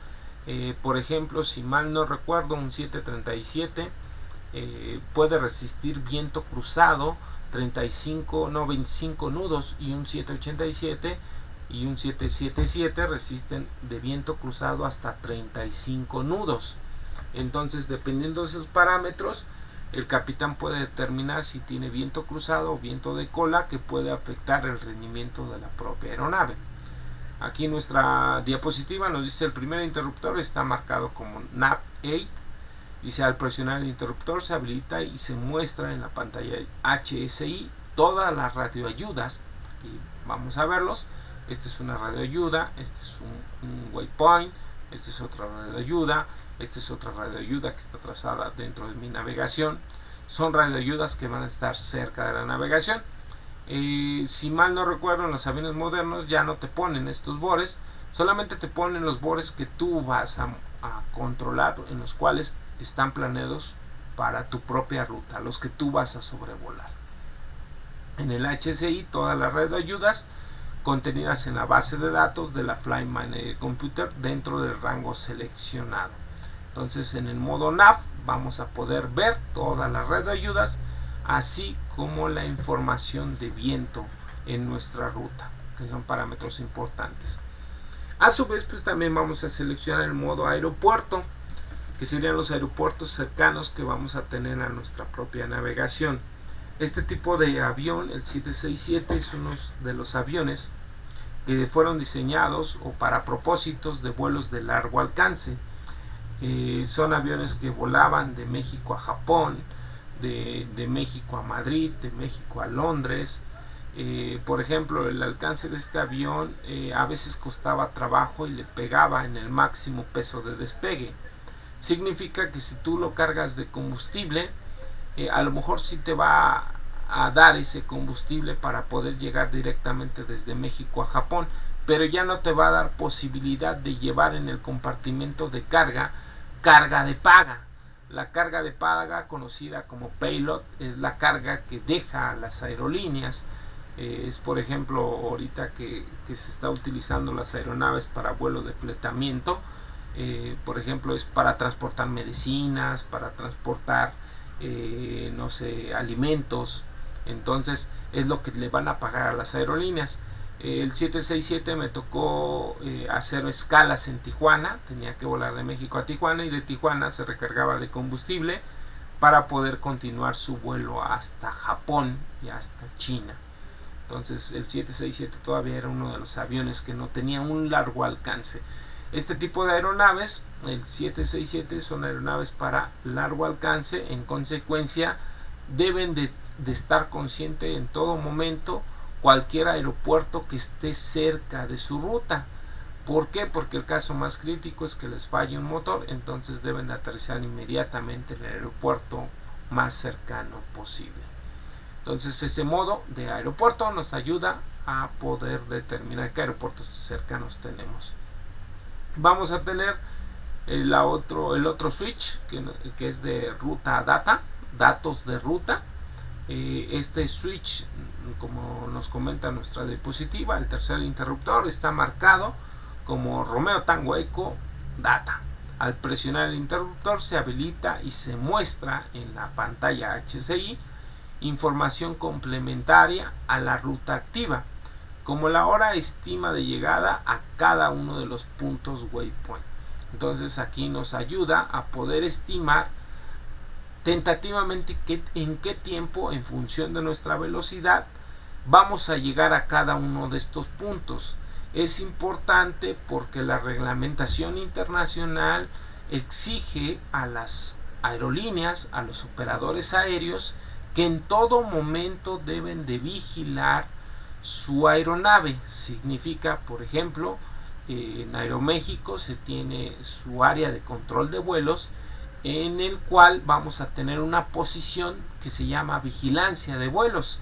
Por ejemplo, si mal no recuerdo, un 737 puede resistir viento cruzado 25 nudos, y un 787 y un 777 resisten de viento cruzado hasta 35 nudos. Entonces, dependiendo de esos parámetros, el capitán puede determinar si tiene viento cruzado o viento de cola, que puede afectar el rendimiento de la propia aeronave. Aquí en nuestra diapositiva nos dice el primer interruptor está marcado como NAV 8. Dice, al presionar el interruptor se habilita y se muestra en la pantalla HCI todas las radioayudas. Aquí vamos a verlos. Esta es una radioayuda, este es un waypoint, esta es otra radioayuda, esta es otra radioayuda que está trazada dentro de mi navegación. Son radioayudas que van a estar cerca de la navegación. Si mal no recuerdo, en los aviones modernos ya no te ponen estos bores, solamente te ponen los bores que tú vas a controlar, en los cuales están planeados para tu propia ruta, los que tú vas a sobrevolar. En el HCI, todas las radioayudas contenidas en la base de datos de la Flight Manager Computer dentro del rango seleccionado. Entonces, en el modo NAV vamos a poder ver todas las radioayudas, así como la información de viento en nuestra ruta, que son parámetros importantes. A su vez, pues también vamos a seleccionar el modo aeropuerto, que serían los aeropuertos cercanos que vamos a tener a nuestra propia navegación. Este tipo de avión, el 767, es uno de los aviones que fueron diseñados o para propósitos de vuelos de largo alcance. Son aviones que volaban de México a Japón, de México a Madrid, de México a Londres. Por ejemplo, el alcance de este avión a veces costaba trabajo y le pegaba en el máximo peso de despegue. Significa que si tú lo cargas de combustible, a lo mejor sí te va a dar ese combustible para poder llegar directamente desde México a Japón, pero ya no te va a dar posibilidad de llevar en el compartimento de carga de paga. La carga de paga, conocida como payload, es la carga que deja a las aerolíneas. Es por ejemplo ahorita que se está utilizando las aeronaves para vuelo de fletamiento. Por ejemplo, es para transportar medicinas, para transportar no sé, alimentos. Entonces es lo que le van a pagar a las aerolíneas. El 767 me tocó hacer escalas en Tijuana, tenía que volar de México a Tijuana, y de Tijuana se recargaba de combustible para poder continuar su vuelo hasta Japón y hasta China. Entonces el 767 todavía era uno de los aviones que no tenía un largo alcance. Este tipo de aeronaves, el 767, son aeronaves para largo alcance. En consecuencia, deben de estar consciente en todo momento cualquier aeropuerto que esté cerca de su ruta. ¿Por qué? Porque el caso más crítico es que les falle un motor, entonces deben de aterrizar inmediatamente en el aeropuerto más cercano posible. Entonces ese modo de aeropuerto nos ayuda a poder determinar qué aeropuertos cercanos tenemos. Vamos a tener el otro switch que es de ruta a data, datos de ruta. Este switch, como nos comenta nuestra diapositiva, el tercer interruptor está marcado como Romeo Tango Eco Data. Al presionar el interruptor se habilita y se muestra en la pantalla HCI información complementaria a la ruta activa, como la hora estima de llegada a cada uno de los puntos waypoint. Entonces aquí nos ayuda a poder estimar tentativamente en qué tiempo, en función de nuestra velocidad, vamos a llegar a cada uno de estos puntos. Es importante porque la reglamentación internacional exige a las aerolíneas, a los operadores aéreos, que en todo momento deben de vigilar su aeronave. Significa, por ejemplo, en Aeroméxico se tiene su área de control de vuelos, en el cual vamos a tener una posición que se llama vigilancia de vuelos,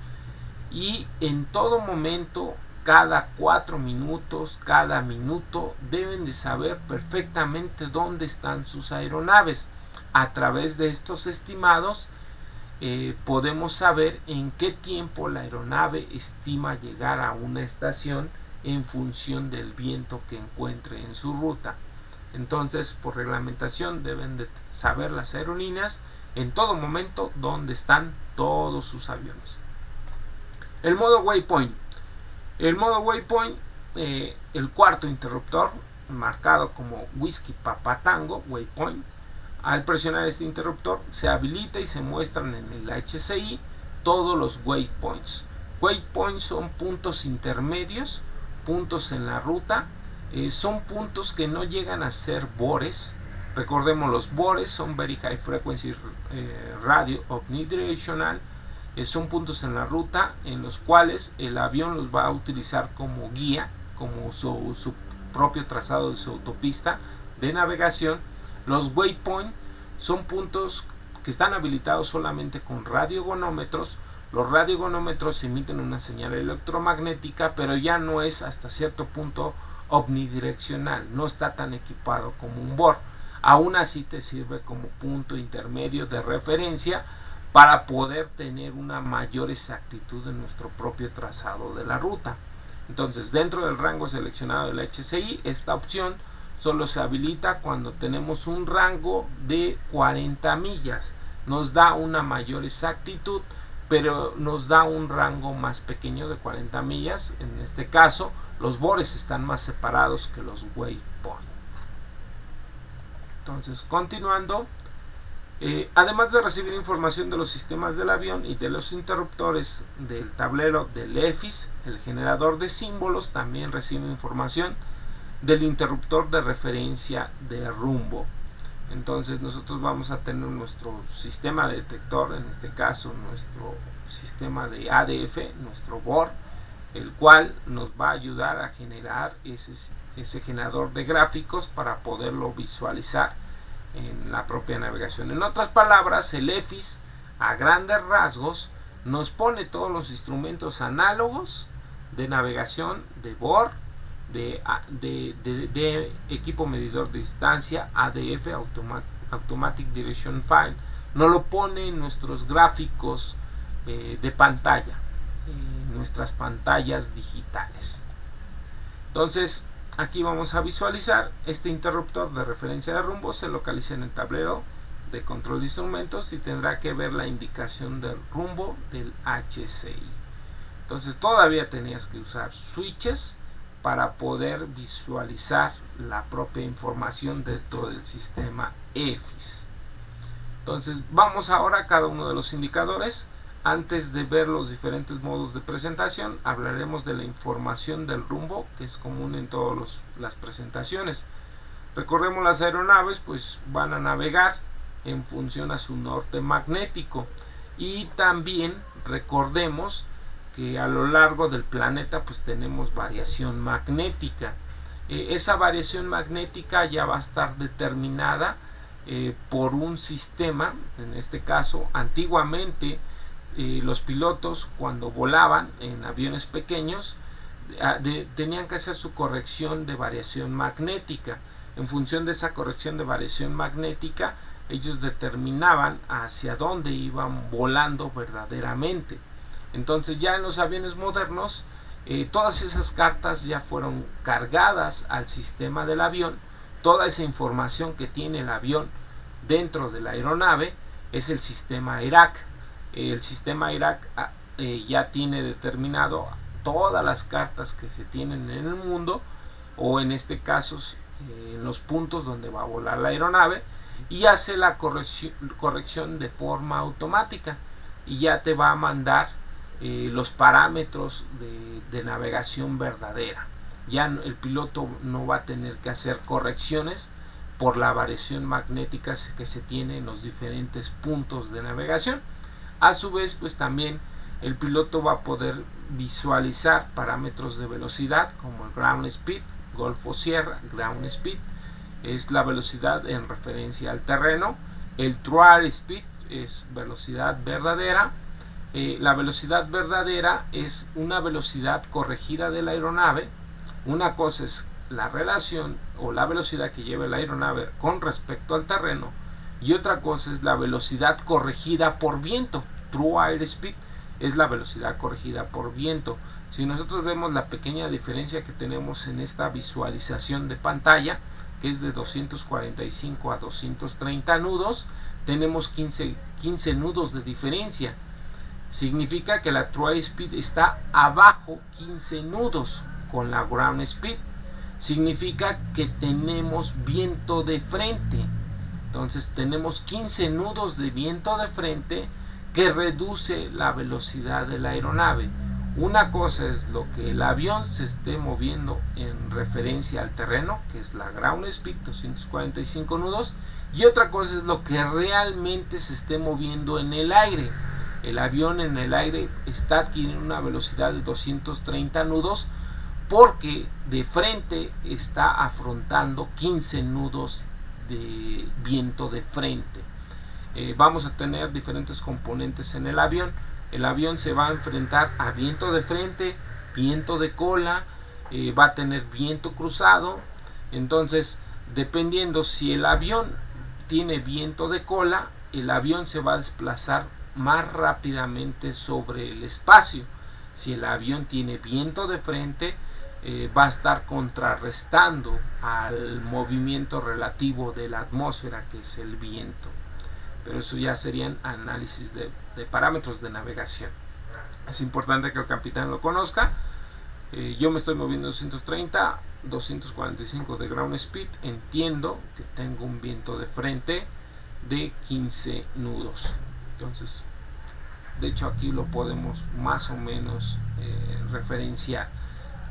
y en todo momento, cada 4 minutos, cada minuto, deben de saber perfectamente dónde están sus aeronaves. A través de estos estimados podemos saber en qué tiempo la aeronave estima llegar a una estación en función del viento que encuentre en su ruta. Entonces, por reglamentación, deben de saber las aerolíneas en todo momento dónde están todos sus aviones. El modo waypoint. El modo waypoint, el cuarto interruptor, marcado como Whisky Papa Tango Waypoint. Al presionar este interruptor se habilita y se muestran en el HCI todos los waypoints. Waypoints son puntos intermedios, puntos en la ruta. Son puntos que no llegan a ser bores. Recordemos, los bores son Very High Frequency Radio Omnidirectional. Son puntos en la ruta en los cuales el avión los va a utilizar como guía, como su propio trazado de su autopista de navegación. Los waypoint son puntos que están habilitados solamente con radiogonómetros. Los radiogonómetros emiten una señal electromagnética, pero ya no es hasta cierto punto omnidireccional, no está tan equipado como un BOR. Aún así te sirve como punto intermedio de referencia para poder tener una mayor exactitud en nuestro propio trazado de la ruta. Entonces, dentro del rango seleccionado del HCI, esta opción solo se habilita cuando tenemos un rango de 40 millas. Nos da una mayor exactitud, pero nos da un rango más pequeño de 40 millas. En este caso, los bores están más separados que los waypoint. Entonces, continuando, además de recibir información de los sistemas del avión y de los interruptores del tablero del EFIS, el generador de símbolos también recibe información del interruptor de referencia de rumbo. Entonces nosotros vamos a tener nuestro sistema de detector, en este caso nuestro sistema de ADF, nuestro BOR, el cual nos va a ayudar a generar ese generador de gráficos para poderlo visualizar en la propia navegación. En otras palabras, el EFIS a grandes rasgos nos pone todos los instrumentos análogos de navegación, de BOR, de equipo medidor de distancia, ADF, Automatic Direction File, nos lo pone en nuestros gráficos de pantalla, nuestras pantallas digitales. Entonces aquí vamos a visualizar este interruptor de referencia de rumbo. Se localiza en el tablero de control de instrumentos y tendrá que ver la indicación del rumbo del HCI. Entonces todavía tenías que usar switches para poder visualizar la propia información dentro del sistema EFIS. Entonces vamos ahora a cada uno de los indicadores. Antes de ver los diferentes modos de presentación, hablaremos de la información del rumbo, que es común en todas las presentaciones. Recordemos, las aeronaves pues van a navegar en función a su norte magnético, y también recordemos que a lo largo del planeta pues tenemos variación magnética. Esa variación magnética ya va a estar determinada por un sistema. En este caso, antiguamente los pilotos, cuando volaban en aviones pequeños, tenían que hacer su corrección de variación magnética. En función de esa corrección de variación magnética, ellos determinaban hacia dónde iban volando verdaderamente. Entonces ya en los aviones modernos, todas esas cartas ya fueron cargadas al sistema del avión. Toda esa información que tiene el avión dentro de la aeronave es el sistema ERAC. El sistema ERAC ya tiene determinado todas las cartas que se tienen en el mundo, o en este caso en los puntos donde va a volar la aeronave, y hace la corrección de forma automática, y ya te va a mandar los parámetros de navegación verdadera. Ya el piloto no va a tener que hacer correcciones por la variación magnética que se tiene en los diferentes puntos de navegación. A su vez, pues también el piloto va a poder visualizar parámetros de velocidad como el ground speed, Golfo Sierra. Ground speed es la velocidad en referencia al terreno. El true air speed es velocidad verdadera. La velocidad verdadera es una velocidad corregida de la aeronave. Una cosa es la relación o la velocidad que lleva la aeronave con respecto al terreno, y otra cosa es la velocidad corregida por viento. True air speed es la velocidad corregida por viento. Si nosotros vemos la pequeña diferencia que tenemos en esta visualización de pantalla, que es de 245 a 230 nudos, tenemos 15 nudos de diferencia. Significa que la true air speed está abajo 15 nudos con la ground speed. Significa que tenemos viento de frente. Entonces tenemos 15 nudos de viento de frente, que reduce la velocidad de la aeronave. Una cosa es lo que el avión se esté moviendo en referencia al terreno, que es la ground speed, 245 nudos, y otra cosa es lo que realmente se esté moviendo en el aire. El avión en el aire está adquiriendo una velocidad de 230 nudos porque de frente está afrontando 15 nudos de viento de frente. Vamos a tener diferentes componentes en el avión. El avión se va a enfrentar a viento de frente, viento de cola, va a tener viento cruzado. Entonces, dependiendo si el avión tiene viento de cola, el avión se va a desplazar más rápidamente sobre el espacio. Si el avión tiene viento de frente, va a estar contrarrestando al movimiento relativo de la atmósfera, que es el viento. Pero eso ya serían análisis de parámetros de navegación. Es importante que el capitán lo conozca. Yo me estoy moviendo 230, 245 de ground speed. Entiendo que tengo un viento de frente de 15 nudos. Entonces, de hecho aquí lo podemos más o menos referenciar.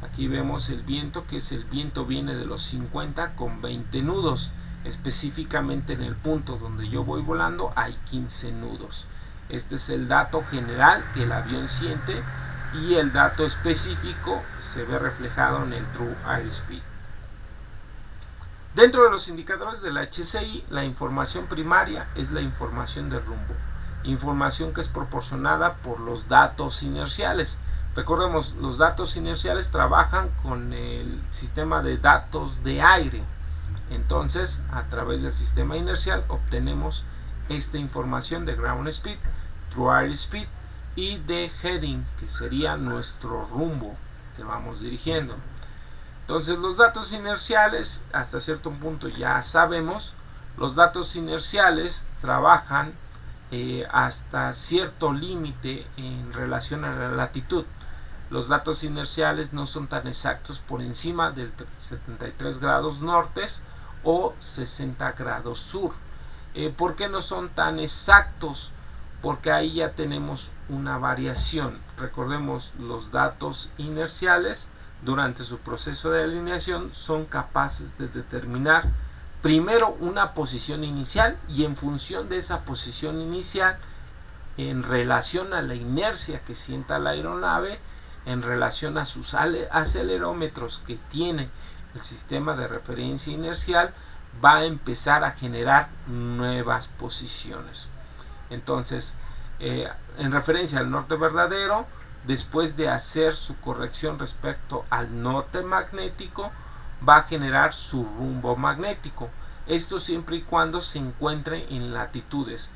Aquí vemos el viento, que es el viento viene de los 50 con 20 nudos. Específicamente en el punto donde yo voy volando hay 15 nudos. Este es el dato general que el avión siente, y el dato específico se ve reflejado en el true air speed. Dentro de los indicadores del HCI, la información primaria es la información de rumbo, información que es proporcionada por los datos inerciales. Recordemos, los datos inerciales trabajan con el sistema de datos de aire. Entonces, a través del sistema inercial obtenemos esta información de ground speed, true airspeed y de heading, que sería nuestro rumbo que vamos dirigiendo. Entonces, los datos inerciales, hasta cierto punto ya sabemos, los datos inerciales trabajan hasta cierto límite en relación a la latitud. Los datos inerciales no son tan exactos por encima del 73 grados norte o 60 grados sur. ¿Por qué no son tan exactos? Porque ahí ya tenemos una variación. Recordemos, los datos inerciales durante su proceso de alineación son capaces de determinar primero una posición inicial, y en función de esa posición inicial, en relación a la inercia que sienta la aeronave, en relación a sus acelerómetros que tiene el sistema de referencia inercial, va a empezar a generar nuevas posiciones. Entonces, en referencia al norte verdadero, después de hacer su corrección respecto al norte magnético, va a generar su rumbo magnético. Esto siempre y cuando se encuentre en latitudes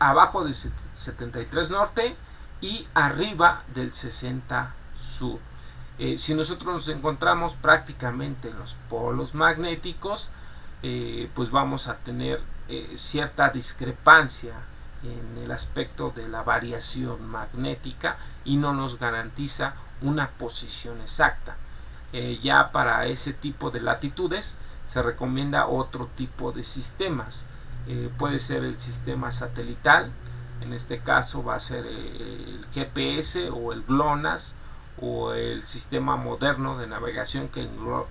abajo del 73 norte y arriba del 60 sur. Si nosotros nos encontramos prácticamente en los polos magnéticos, pues vamos a tener cierta discrepancia en el aspecto de la variación magnética y no nos garantiza una posición exacta. Ya para ese tipo de latitudes se recomienda otro tipo de sistemas. Puede ser el sistema satelital, en este caso va a ser el GPS o el GLONASS, o el sistema moderno de navegación que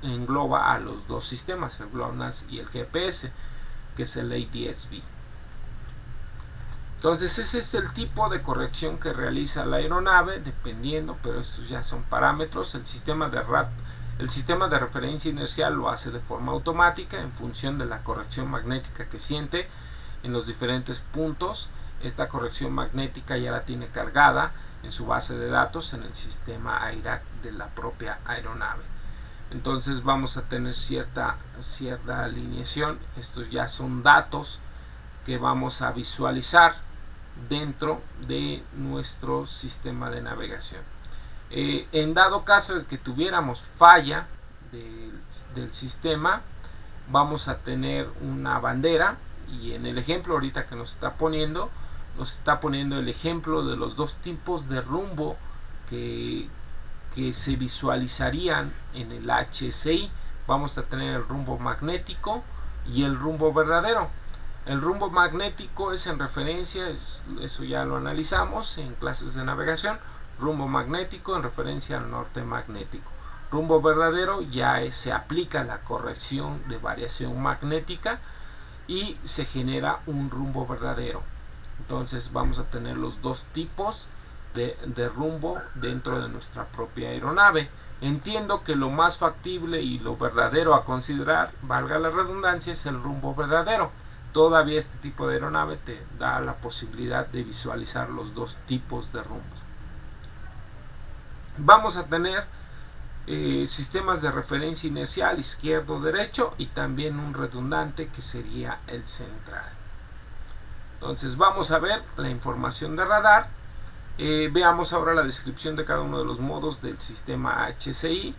engloba a los dos sistemas, el GLONASS y el GPS, que es el ADS-B. Entonces ese es el tipo de corrección que realiza la aeronave, dependiendo, pero estos ya son parámetros. El sistema de referencia inercial lo hace de forma automática en función de la corrección magnética que siente en los diferentes puntos. Esta corrección magnética ya la tiene cargada en su base de datos en el sistema AIRAC de la propia aeronave. Entonces vamos a tener cierta alineación. Estos ya son datos que vamos a visualizar dentro de nuestro sistema de navegación. En dado caso de que tuviéramos falla del sistema, vamos a tener una bandera, y en el ejemplo ahorita que nos está poniendo el ejemplo de los dos tipos de rumbo que se visualizarían en el HSI. Vamos a tener el rumbo magnético y el rumbo verdadero. El rumbo magnético es en referencia, eso ya lo analizamos en clases de navegación, rumbo magnético en referencia al norte magnético. Rumbo verdadero ya se aplica la corrección de variación magnética y se genera un rumbo verdadero. Entonces vamos a tener los dos tipos de rumbo dentro de nuestra propia aeronave. Entiendo que lo más factible y lo verdadero a considerar, valga la redundancia, es el rumbo verdadero. Todavía este tipo de aeronave te da la posibilidad de visualizar los dos tipos de rumbos. Vamos a tener sistemas de referencia inercial izquierdo-derecho y también un redundante que sería el central. Entonces vamos a ver la información de radar. Veamos ahora la descripción de cada uno de los modos del sistema HSI.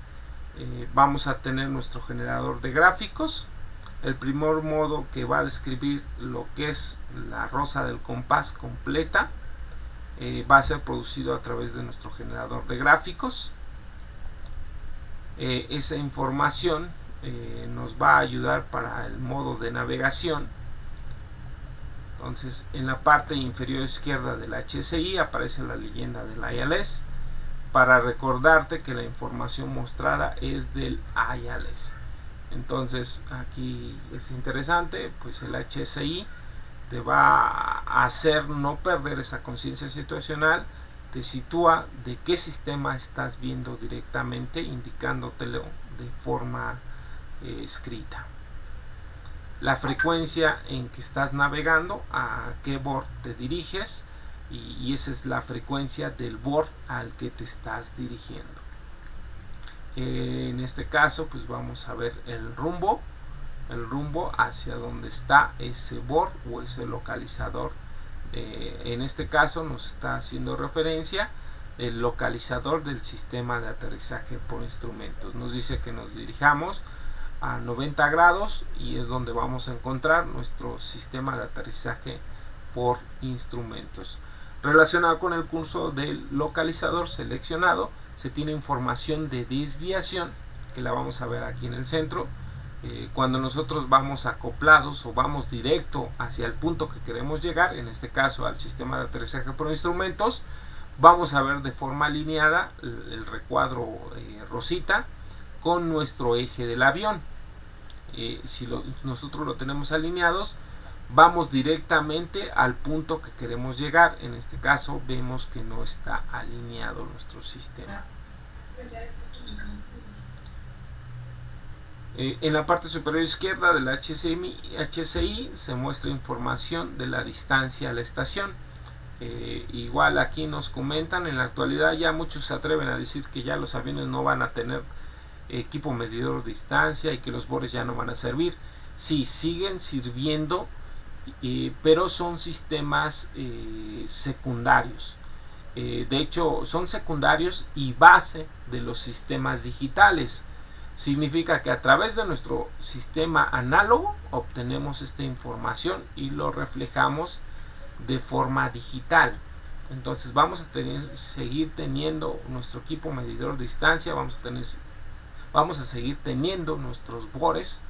Vamos a tener nuestro generador de gráficos. El primer modo, que va a describir lo que es la rosa del compás completa, va a ser producido a través de nuestro generador de gráficos. Esa información nos va a ayudar para el modo de navegación. Entonces, en la parte inferior izquierda del HSI aparece la leyenda del ILS, para recordarte que la información mostrada es del ILS. Entonces aquí es interesante, pues el HSI te va a hacer no perder esa conciencia situacional, te sitúa de qué sistema estás viendo directamente, indicándotelo de forma escrita. La frecuencia en que estás navegando, a qué board te diriges, y esa es la frecuencia del board al que te estás dirigiendo. En este caso pues vamos a ver el rumbo hacia donde está ese board o ese localizador. En este caso nos está haciendo referencia el localizador del sistema de aterrizaje por instrumentos. Nos dice que nos dirijamos a 90 grados y es donde vamos a encontrar nuestro sistema de aterrizaje por instrumentos. Relacionado con el curso del localizador seleccionado, se tiene información de desviación, que la vamos a ver aquí en el centro. Cuando nosotros vamos acoplados o vamos directo hacia el punto que queremos llegar, en este caso al sistema de aterrizaje por instrumentos, vamos a ver de forma alineada el recuadro rosita con nuestro eje del avión. Si nosotros lo tenemos alineados, vamos directamente al punto que queremos llegar. En este caso vemos que no está alineado nuestro sistema. En la parte superior izquierda del HCI se muestra información de la distancia a la estación. Igual aquí nos comentan, en la actualidad ya muchos se atreven a decir que ya los aviones no van a tener equipo medidor de distancia y que los bores ya no van a servir. Sí, siguen sirviendo, pero son sistemas secundarios. De hecho, son secundarios y base de los sistemas digitales. Significa que a través de nuestro sistema análogo obtenemos esta información y lo reflejamos de forma digital. Entonces vamos a seguir teniendo nuestro equipo medidor de distancia, vamos a seguir teniendo nuestros bores,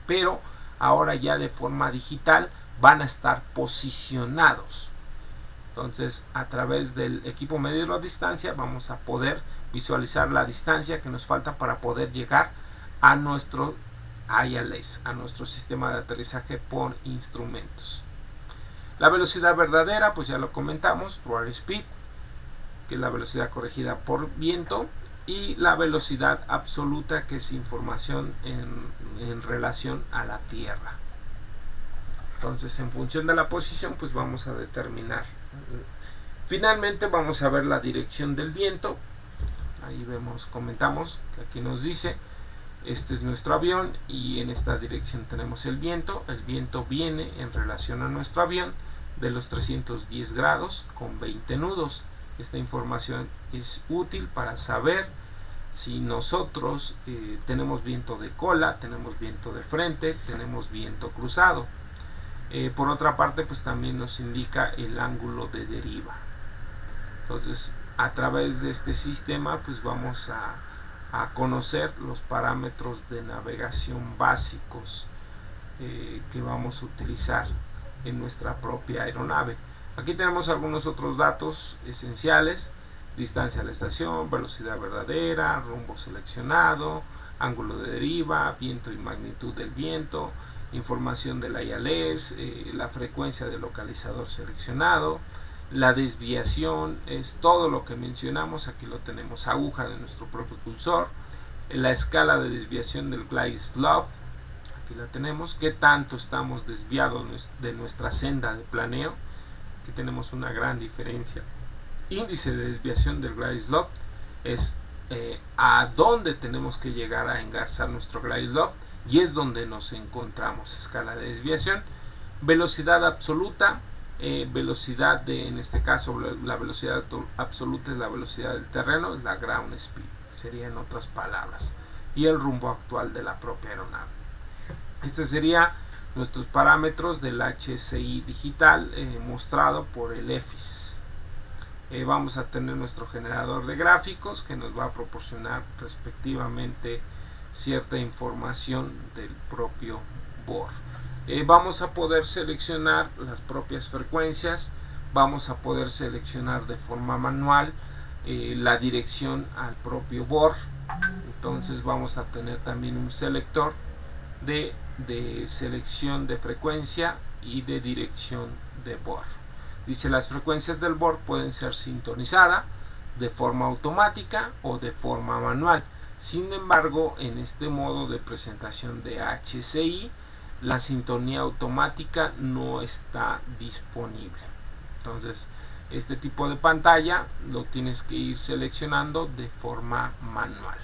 pero ahora ya de forma digital van a estar posicionados. Entonces a través del equipo medidor de distancia vamos a poder visualizar la distancia que nos falta para poder llegar a nuestro ILS, a nuestro sistema de aterrizaje por instrumentos. La velocidad verdadera, pues ya lo comentamos, Roar Speed, que es la velocidad corregida por viento, y la velocidad absoluta, que es información en relación a la Tierra. Entonces, en función de la posición, pues vamos a determinar. Finalmente vamos a ver la dirección del viento. Ahí comentamos que aquí nos dice, este es nuestro avión y en esta dirección tenemos el viento. El viento viene en relación a nuestro avión de los 310 grados con 20 nudos. Esta información es útil para saber si nosotros tenemos viento de cola, tenemos viento de frente, tenemos viento cruzado. Por otra parte, pues también nos indica el ángulo de deriva. Entonces, a través de este sistema pues vamos a conocer los parámetros de navegación básicos que vamos a utilizar en nuestra propia aeronave. Aquí tenemos algunos otros datos esenciales: distancia a la estación, velocidad verdadera, rumbo seleccionado, ángulo de deriva, viento y magnitud del viento, información de la ILS, la frecuencia del localizador seleccionado. La desviación es todo lo que mencionamos, aquí lo tenemos, aguja de nuestro propio cursor, la escala de desviación del glide slope, aquí la tenemos, qué tanto estamos desviados de nuestra senda de planeo, aquí tenemos una gran diferencia. Índice de desviación del glide slope es a dónde tenemos que llegar a engarzar nuestro glide slope y es donde nos encontramos. Escala de desviación, velocidad absoluta, velocidad en este caso la velocidad absoluta es la velocidad del terreno, es la ground speed, sería en otras palabras, y el rumbo actual de la propia aeronave. Este sería nuestros parámetros del HCI digital mostrado por el EFIS. Vamos a tener nuestro generador de gráficos que nos va a proporcionar respectivamente cierta información del propio board. Vamos a poder seleccionar las propias frecuencias, vamos a poder seleccionar de forma manual la dirección al propio board. Entonces vamos a tener también un selector de selección de frecuencia y de dirección de board. Dice, las frecuencias del board pueden ser sintonizadas de forma automática o de forma manual. Sin embargo, en este modo de presentación de HCI, la sintonía automática no está disponible. Entonces, este tipo de pantalla lo tienes que ir seleccionando de forma manual.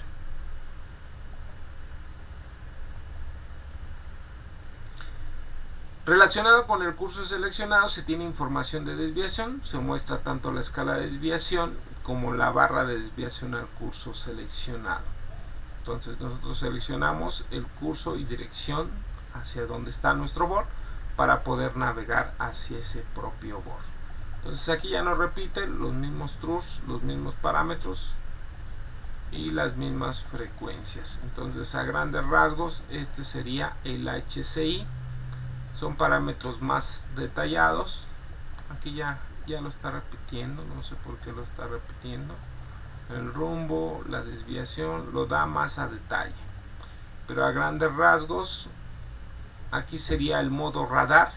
Relacionado con el curso seleccionado se tiene información de desviación, se muestra tanto la escala de desviación como la barra de desviación al curso seleccionado. Entonces nosotros seleccionamos el curso y dirección hacia donde está nuestro board para poder navegar hacia ese propio board. Entonces aquí ya nos repite los mismos truths, los mismos parámetros y las mismas frecuencias. Entonces a grandes rasgos este sería el HCI. Son parámetros más detallados. Aquí ya lo está repitiendo, no sé por qué lo está repitiendo. El rumbo, la desviación, lo da más a detalle. Pero a grandes rasgos, aquí sería el modo radar.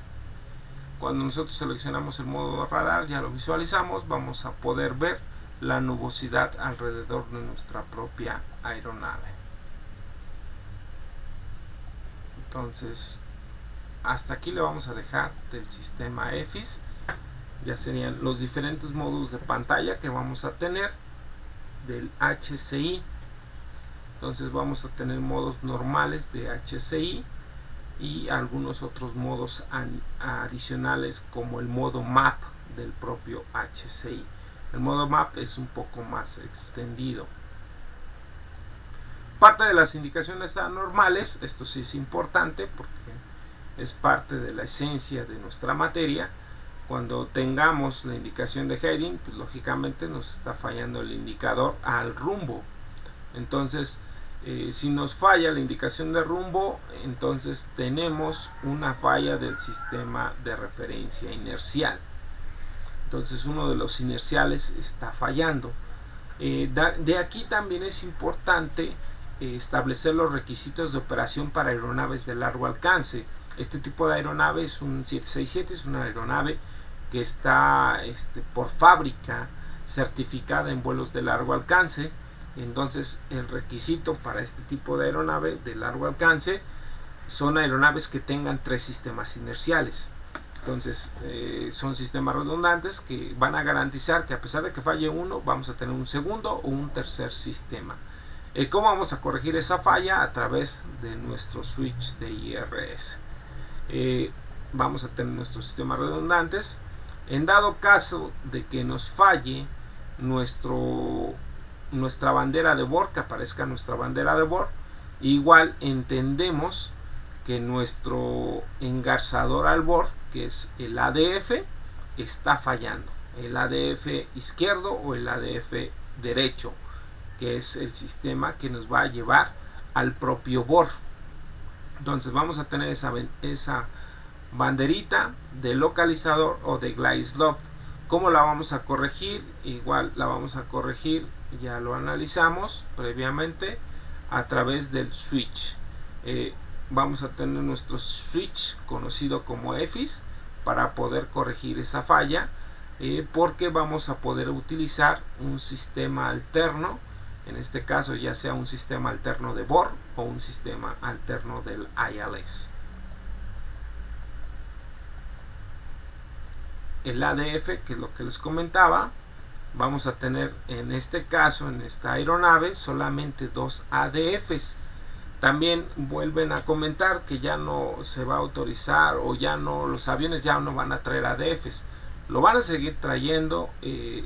Cuando nosotros seleccionamos el modo radar, ya lo visualizamos, vamos a poder ver la nubosidad alrededor de nuestra propia aeronave. Entonces, hasta aquí le vamos a dejar del sistema EFIS. Ya serían los diferentes modos de pantalla que vamos a tener del HCI. Entonces vamos a tener modos normales de HCI y algunos otros modos adicionales como el modo MAP del propio HCI. El modo MAP es un poco más extendido. Parte de las indicaciones anormales, esto sí es importante porque es parte de la esencia de nuestra materia. Cuando tengamos la indicación de heading, pues lógicamente nos está fallando el indicador al rumbo. Entonces, si nos falla la indicación de rumbo, entonces tenemos una falla del sistema de referencia inercial. Entonces uno de los inerciales está fallando. De aquí también es importante establecer los requisitos de operación para aeronaves de largo alcance. Este tipo de aeronave es un 767, es una aeronave que está por fábrica certificada en vuelos de largo alcance. Entonces el requisito para este tipo de aeronave de largo alcance son aeronaves que tengan 3 sistemas inerciales. Entonces son sistemas redundantes que van a garantizar que a pesar de que falle uno, vamos a tener un segundo o un tercer sistema. ¿Cómo vamos a corregir esa falla? A través de nuestro switch de IRS. Vamos a tener nuestros sistemas redundantes. En dado caso de que nos falle nuestra bandera de bord, que aparezca nuestra bandera de bord, igual entendemos que nuestro engarzador al bord, que es el ADF, está fallando. El ADF izquierdo o el ADF derecho, que es el sistema que nos va a llevar al propio bord. Entonces vamos a tener esa banderita de localizador o de glide slot. ¿Cómo la vamos a corregir? Igual la vamos a corregir, ya lo analizamos previamente, a través del switch. Vamos a tener nuestro switch conocido como EFIS para poder corregir esa falla, porque vamos a poder utilizar un sistema alterno, en este caso ya sea un sistema alterno de bord o un sistema alterno del ILS. El ADF, que es lo que les comentaba, vamos a tener en este caso, en esta aeronave, solamente 2 ADFs. También vuelven a comentar que ya no se va a autorizar, o ya no, los aviones ya no van a traer ADFs. Lo van a seguir trayendo,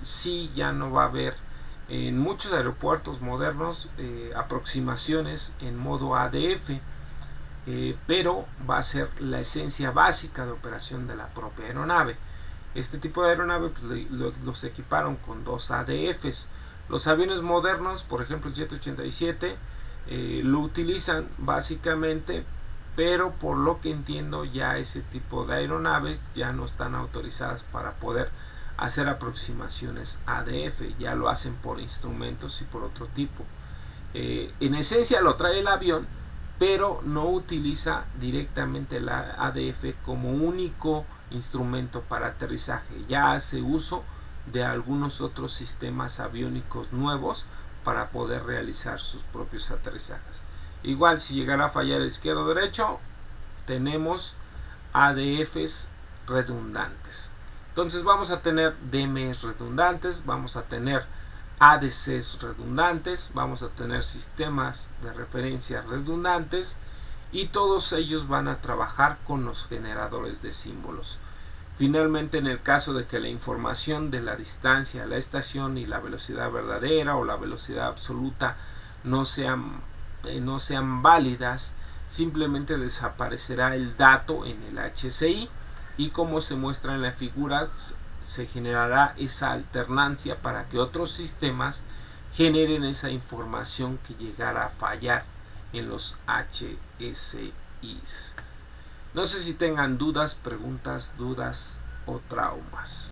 sí, ya no va a haber en muchos aeropuertos modernos aproximaciones en modo ADF, pero va a ser la esencia básica de operación de la propia aeronave. Este tipo de aeronave pues, los equiparon con 2 ADFs. Los aviones modernos, por ejemplo el 787, lo utilizan básicamente, pero por lo que entiendo ya ese tipo de aeronaves ya no están autorizadas para poder hacer aproximaciones ADF, ya lo hacen por instrumentos y por otro tipo. En esencia lo trae el avión, pero no utiliza directamente la ADF como único instrumento para aterrizaje, ya hace uso de algunos otros sistemas aviónicos nuevos para poder realizar sus propios aterrizajes. Igual si llegara a fallar el izquierdo o derecho, tenemos ADFs redundantes. Entonces vamos a tener DMs redundantes, vamos a tener ADCs redundantes, vamos a tener sistemas de referencia redundantes, y todos ellos van a trabajar con los generadores de símbolos. Finalmente, en el caso de que la información de la distancia, la estación y la velocidad verdadera o la velocidad absoluta no sean válidas, simplemente desaparecerá el dato en el HCI y, como se muestra en la figura, se generará esa alternancia para que otros sistemas generen esa información que llegara a fallar en los HSIs. No sé si tengan dudas, preguntas, o traumas.